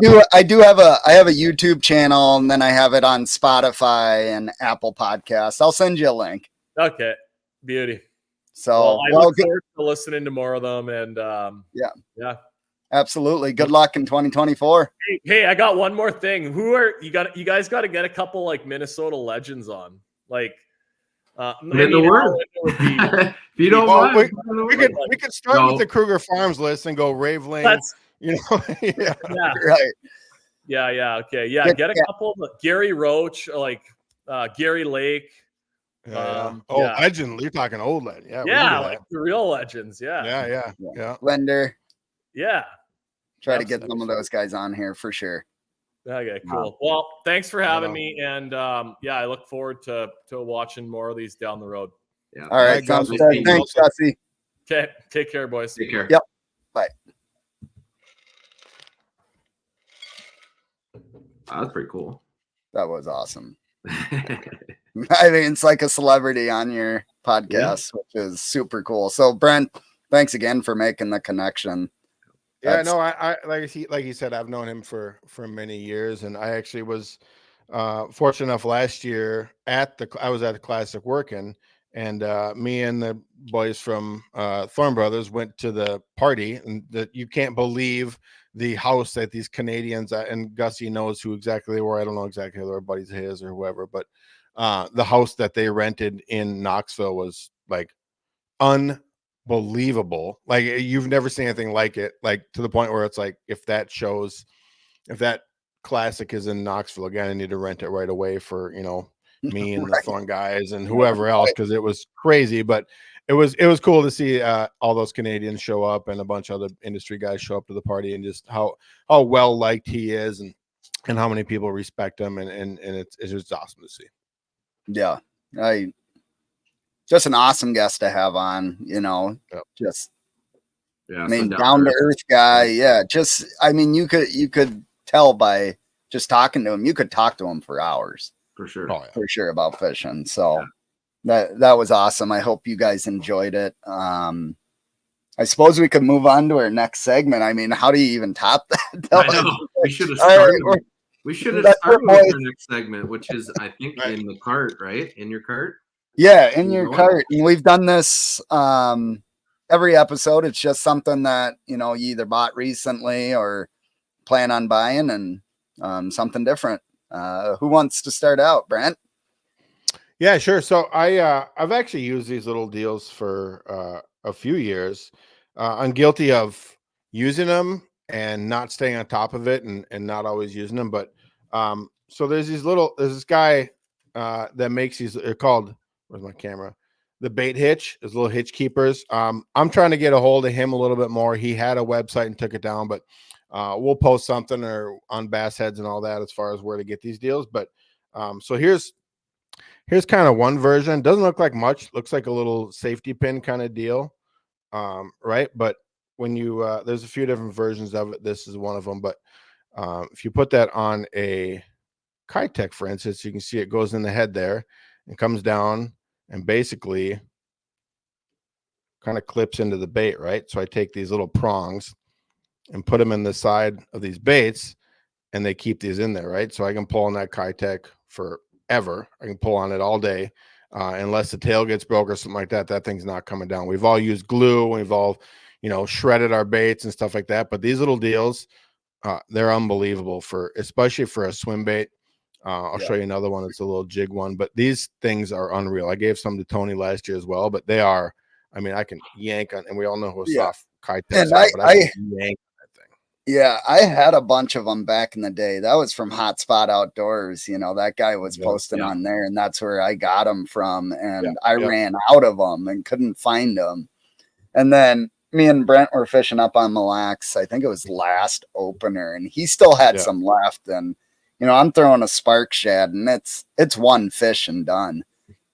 have a YouTube channel, and then I have it on Spotify and Apple Podcasts. I'll send you a link. Okay, beauty. So I look forward to listening to more of them. And Absolutely. Good luck in 2024. Hey, I got one more thing. Who are you guys got to get a couple like Minnesota legends on. Like the word. If you don't mind, we could start with the Kruger Farms list and go Raveling. Yeah. Right. Yeah. Okay. Yeah. Get a couple of Gary Roach, like Gary Lake. Legend. You're talking old legend. Yeah, like the real legends. Yeah. Lender. Yeah. Try to get some of those guys on here for sure. Okay, cool. Well, thanks for having me. And I look forward to watching more of these down the road. Yeah. All right. Sounds good. Thanks, Gussy. Okay. Take care, boys. Take care. Yep. Bye. Wow, that's pretty cool. That was awesome. I mean, it's like a celebrity on your podcast, which is super cool. So, Brent, thanks again for making the connection. Yeah, no, I like he said, I've known him for many years, and I actually was fortunate enough last year I was at the Classic working, and me and the boys from Thorn Brothers went to the party, and you can't believe the house that these Canadians, and Gussy knows who exactly they were. I don't know exactly who their buddies of his or whoever, but the house that they rented in Knoxville was like unbelievable. Like you've never seen anything like it, like to the point where it's like, if that Classic is in Knoxville again, I need to rent it right away for, me and the Thorn guys and whoever else, because it was crazy. But it was cool to see all those Canadians show up and a bunch of other industry guys show up to the party, and just how well liked he is, and how many people respect him, and it's just awesome to see. Yeah, just an awesome guest to have on. I mean, down to earth guy. Yeah, just you could tell by just talking to him. You could talk to him for hours. For sure. For sure about fishing. So that was awesome. I hope you guys enjoyed it. I suppose we could move on to our next segment. I mean, how do you even top that? I know. We should have started. We should have started with our next segment, which is, I think, in the cart, right? In your cart? Yeah, in your cart. And we've done this every episode. It's just something that, you either bought recently or plan on buying, and something different. Who wants to start out, Brent? Yeah, sure. So I've actually used these little deals for a few years. I'm guilty of using them and not staying on top of it, and not always using them. But so there's this guy that makes these. They're called, where's my camera? The bait hitch. There's little hitch keepers. I'm trying to get a hold of him a little bit more. He had a website and took it down, but we'll post something or on BassHeads and all that as far as where to get these deals. But so here's kind of one version. Doesn't look like much. Looks like a little safety pin kind of deal, right? But when you there's a few different versions of it. This is one of them. But if you put that on a Kitech, for instance, you can see it goes in the head there and comes down and basically kind of clips into the bait, right? So I take these little prongs and put them in the side of these baits, and they keep these in there, right? So I can pull on that Kitech forever. I can pull on it all day, unless the tail gets broke or something like that. That thing's not coming down. We've all used glue. We've all, shredded our baits and stuff like that. But these little deals, they're unbelievable especially for a swim bait. I'll show you another one. It's a little jig one, but these things are unreal. I gave some to Tony last year as well, but they are, I can yank on, and we all know who soft Kitech are, but I can yank. Yeah, I had a bunch of them back in the day. That was from Hotspot Outdoors. That guy was posting on there, and that's where I got them from. And I ran out of them and couldn't find them. And then me and Brent were fishing up on Mille Lacs. I think it was last opener, and he still had some left. And I'm throwing a spark shad, and it's one fish and done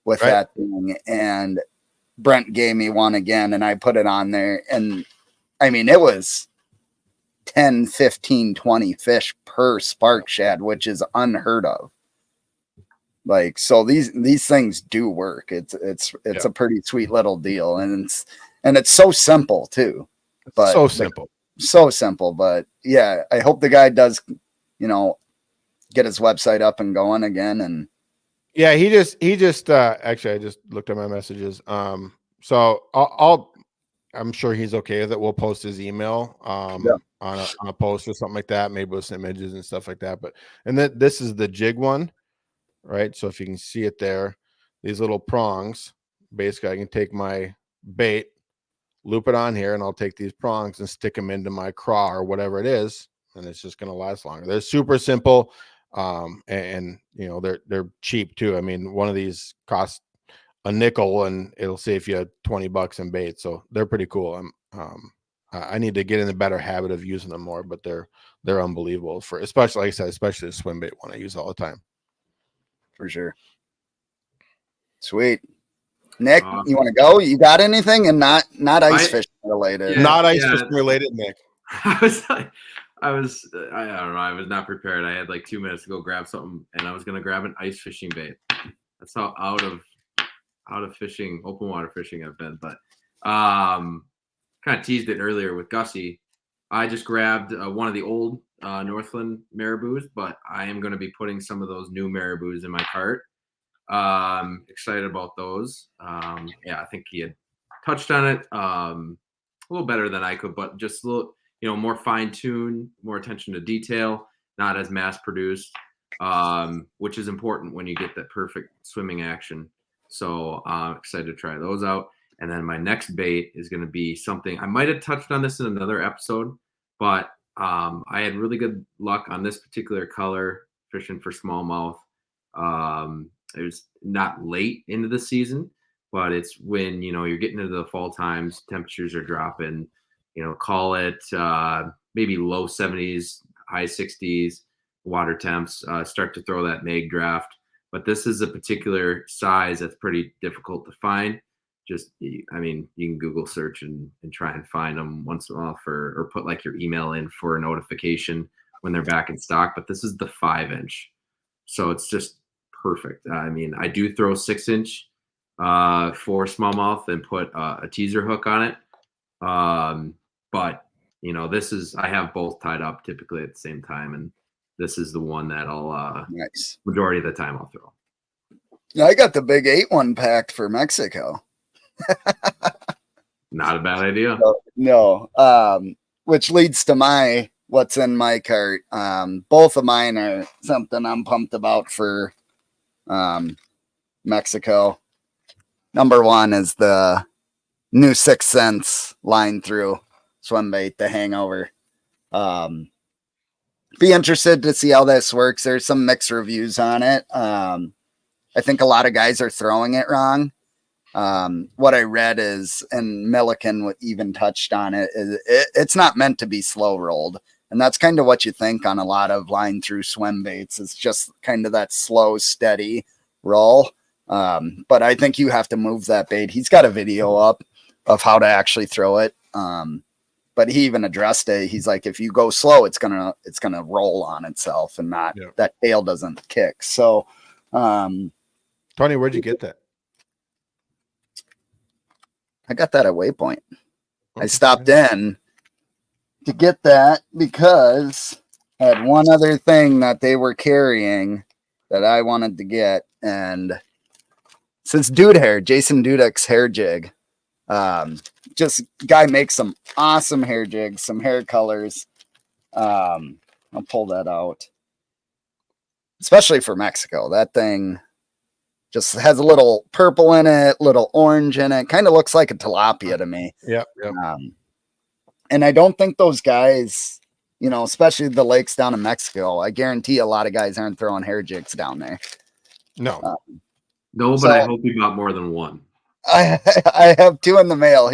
with that thing. And Brent gave me one again, and I put it on there, and it was 10, 15, 20 fish per spark shad, which is unheard of. Like, so these things do work. It's a pretty sweet little deal, and it's so simple too. But so simple. But yeah, I hope the guy does, get his website up and going again. And yeah, he just actually, I just looked at my messages. So I'm sure he's okay with it. We'll post his email. on a post or something like that, maybe with some images and stuff like that. But and then this is the jig one, right? So if you can see it there, these little prongs, basically I can take my bait, loop it on here, and I'll take these prongs and stick them into my craw or whatever it is, and it's just going to last longer. They're super simple, and you know they're cheap too. I mean, one of these costs a nickel, and it'll save you $20 in bait, so they're pretty cool. I need to get in a better habit of using them more, but they're unbelievable for, especially like I said, especially the swim bait one I use all the time. For sure. Sweet. Nick, you want to go? You got anything? And not ice fishing related. Yeah, not ice fishing related, Nick. I don't know. I was not prepared. I had like 2 minutes to go grab something, and I was gonna grab an ice fishing bait. That's how out of fishing, open water fishing I've been. But kind of teased it earlier with Gussy. I just grabbed one of the old Northland marabous, but I am going to be putting some of those new marabous in my cart. Excited about those. Yeah, I think he had touched on it a little better than I could, but just a little, more fine-tuned, more attention to detail, not as mass-produced, which is important when you get that perfect swimming action. So I'm excited to try those out. And then my next bait is going to be something, I might have touched on this in another episode, but I had really good luck on this particular color fishing for smallmouth. It was not late into the season, but it's when, you're getting into the fall times, temperatures are dropping, call it maybe low 70s, high 60s, water temps start to throw that mag draft. But this is a particular size that's pretty difficult to find. You can Google search and try and find them once in a while or put like your email in for a notification when they're back in stock. But this is the 5-inch. So it's just perfect. I do throw 6-inch for smallmouth and put a teaser hook on it. But I have both tied up typically at the same time. And this is the one that I'll nice. Majority of the time I'll throw. I got the big 8-1 packed for Mexico. Not a bad idea. No. Which leads to what's in my cart. Both of mine are something I'm pumped about for Mexico. Number one is the new 6 Sense line through swim bait, the Hangover. Be interested to see how this works. There's some mixed reviews on it. I think a lot of guys are throwing it wrong. What I read is, and Milliken even touched on it, it's not meant to be slow rolled. And that's kind of what you think on a lot of line through swim baits. It's just kind of that slow, steady roll. But I think you have to move that bait. He's got a video up of how to actually throw it. But he even addressed it. He's like, if you go slow, it's gonna roll on itself and not that tail doesn't kick. So, Tony, where'd you get that? I got that at Waypoint. Okay. I stopped in to get that because I had one other thing that they were carrying that I wanted to get, and since Dude Hair, Jason Dudek's hair jig. Just guy makes some awesome hair jigs, some hair colors. I'll pull that out, especially for Mexico. That thing just has a little purple in it, little orange in it. Kind of looks like a tilapia to me. Yeah. And I don't think those guys, especially the lakes down in Mexico, I guarantee a lot of guys aren't throwing hair jigs down there. No. No, but I hope you got more than one. I have 2 in the mail.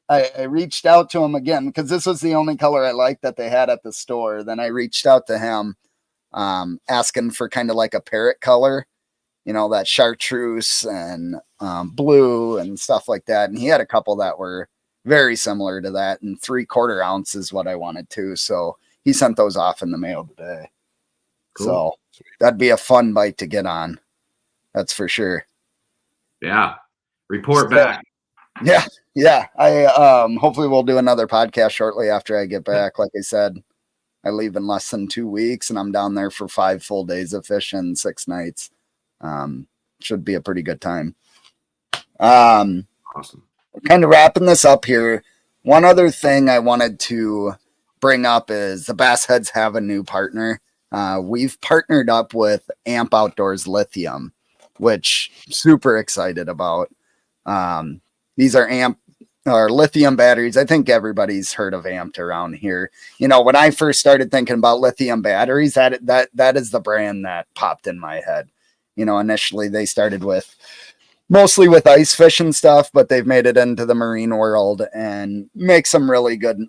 I reached out to him again because this was the only color I liked that they had at the store. Then I reached out to him, asking for kind of like a parrot color, that chartreuse and blue and stuff like that. And he had a couple that were very similar to that, and 3/4 ounce is what I wanted too. So he sent those off in the mail today. Cool. So that'd be a fun bite to get on. That's for sure. Yeah. Report back. Yeah. I hopefully we'll do another podcast shortly after I get back. Like I said, I leave in less than 2 weeks and I'm down there for 5 full days of fishing, 6 nights. Should be a pretty good time. Awesome. We're kind of wrapping this up here. One other thing I wanted to bring up is the BassHeads have a new partner. We've partnered up with Amp Outdoors Lithium, which super excited about. These are lithium batteries. I think everybody's heard of Amped around here. You know, when I first started thinking about lithium batteries, that is the brand that popped in my head. You know, initially they started mostly with ice fishing stuff, but they've made it into the marine world and make some really good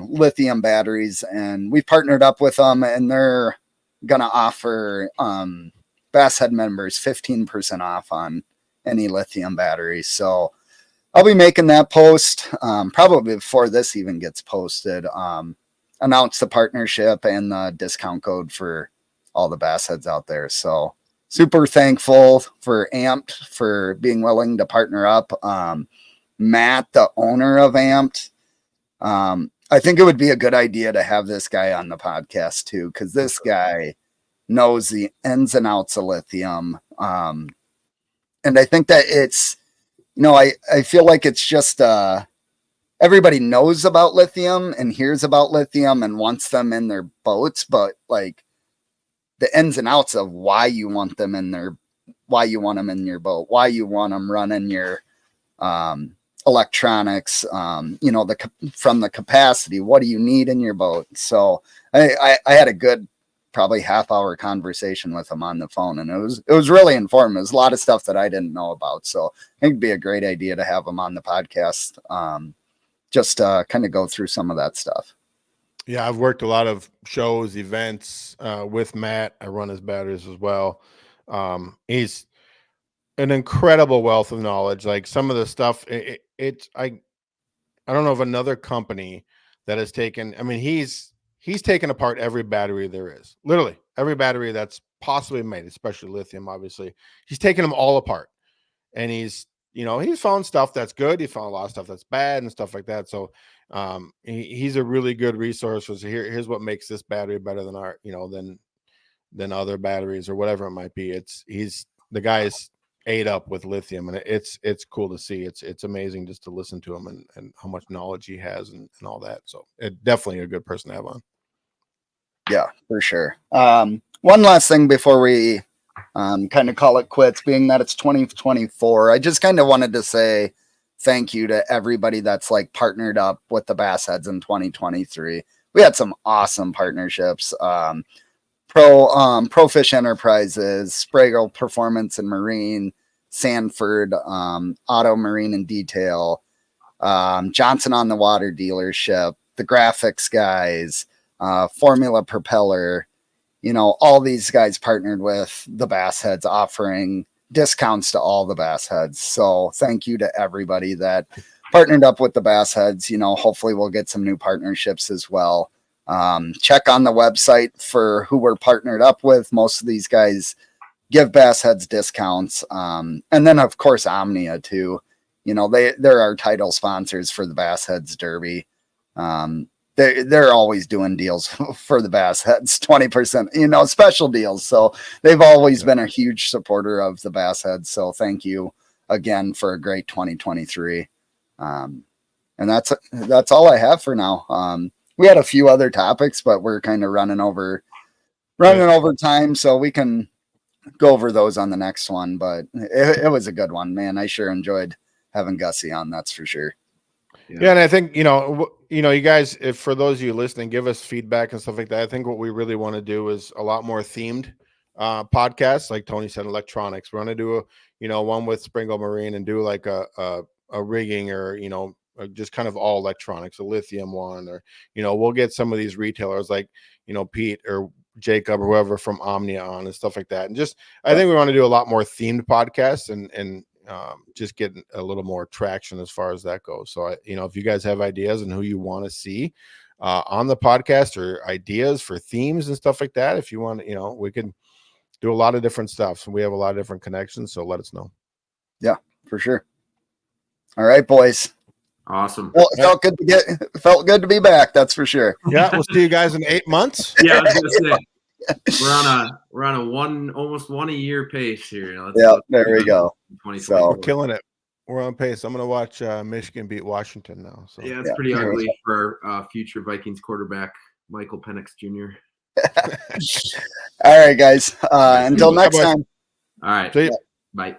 lithium batteries. And we partnered up with them, and they're going to offer BassHead members 15% off on any lithium batteries. So I'll be making that post probably before this even gets posted. Announce the partnership and the discount code for all the BassHeads out there. So super thankful for Amped for being willing to partner up. Matt, the owner of Amped, I think it would be a good idea to have this guy on the podcast too, because this guy knows the ins and outs of lithium. And I think that it's, you know, I feel like it's just everybody knows about lithium and hears about lithium and wants them in their boats, but like the ins and outs of why you want them in your boat, why you want them running your electronics, you know, from the capacity, what do you need in your boat? So I had a good probably half-hour conversation with him on the phone, and it was really informative. It was a lot of stuff that I didn't know about. So I think it'd be a great idea to have him on the podcast, just kind of go through some of that stuff. Yeah, I've worked a lot of shows, events with Matt. I run his batteries as well. He's an incredible wealth of knowledge. Like some of the stuff, I don't know of another company that has taken. I mean, he's taken apart every battery there is. Literally every battery that's possibly made, especially lithium. Obviously, he's taken them all apart, and he's found stuff that's good. He found a lot of stuff that's bad and stuff like that. So he's a really good resource. So here's what makes this battery better than our, than other batteries or whatever it might be. He's the guy's ate up with lithium, and it's cool to see. It's amazing just to listen to him and how much knowledge he has and all that. So definitely a good person to have on. Yeah, for sure. One last thing before we kind of call it quits, being that it's 2024, I just kind of wanted to say thank you to everybody that's like partnered up with the BassHeads in 2023. We had some awesome partnerships. Pro Fish Enterprises, Sprague Performance and Marine, Sanford, Auto Marine and Detail, Johnson on the Water Dealership, the Graphics guys, Formula Propeller, all these guys partnered with the BassHeads, offering discounts to all the BassHeads. So thank you to everybody that partnered up with the BassHeads. Hopefully we'll get some new partnerships as well. Check on the website for who we're partnered up with. Most of these guys give BassHeads discounts. And then of course Omnia too. They're our title sponsors for the BassHeads Derby. They're always doing deals for the BassHeads, 20%, special deals. So they've always been a huge supporter of the BassHeads. So thank you again for a great 2023. And that's all I have for now. We had a few other topics, but we're kind of running over time, so we can go over those on the next one. But it was a good one, man. I sure enjoyed having Gussy on. That's for sure. Yeah, and I think you guys, if for those of you listening, give us feedback and stuff like that. I think what we really want to do is a lot more themed podcasts, like Tony said, electronics. We want to do one with Springle Marine and do like a rigging or just kind of all electronics, a lithium one, or we'll get some of these retailers like Pete or Jacob or whoever from Omnia on and stuff like that. And just I think we want to do a lot more themed podcasts and just get a little more traction as far as that goes. So if you guys have ideas and who you want to see on the podcast or ideas for themes and stuff like that, if you want, we can do a lot of different stuff. So we have a lot of different connections. So let us know. Yeah, for sure. All right, boys. Awesome. Well, it felt good to be back. That's for sure. Yeah, we'll see you guys in 8 months. Yeah, I was gonna say we're on a almost 1 a year pace here. There we go. So we're killing it. We're on pace. I'm going to watch Michigan beat Washington now. So Yeah, it's pretty ugly for future Vikings quarterback Michael Penix Jr. All right, guys. Until next time. All right. See ya. Bye.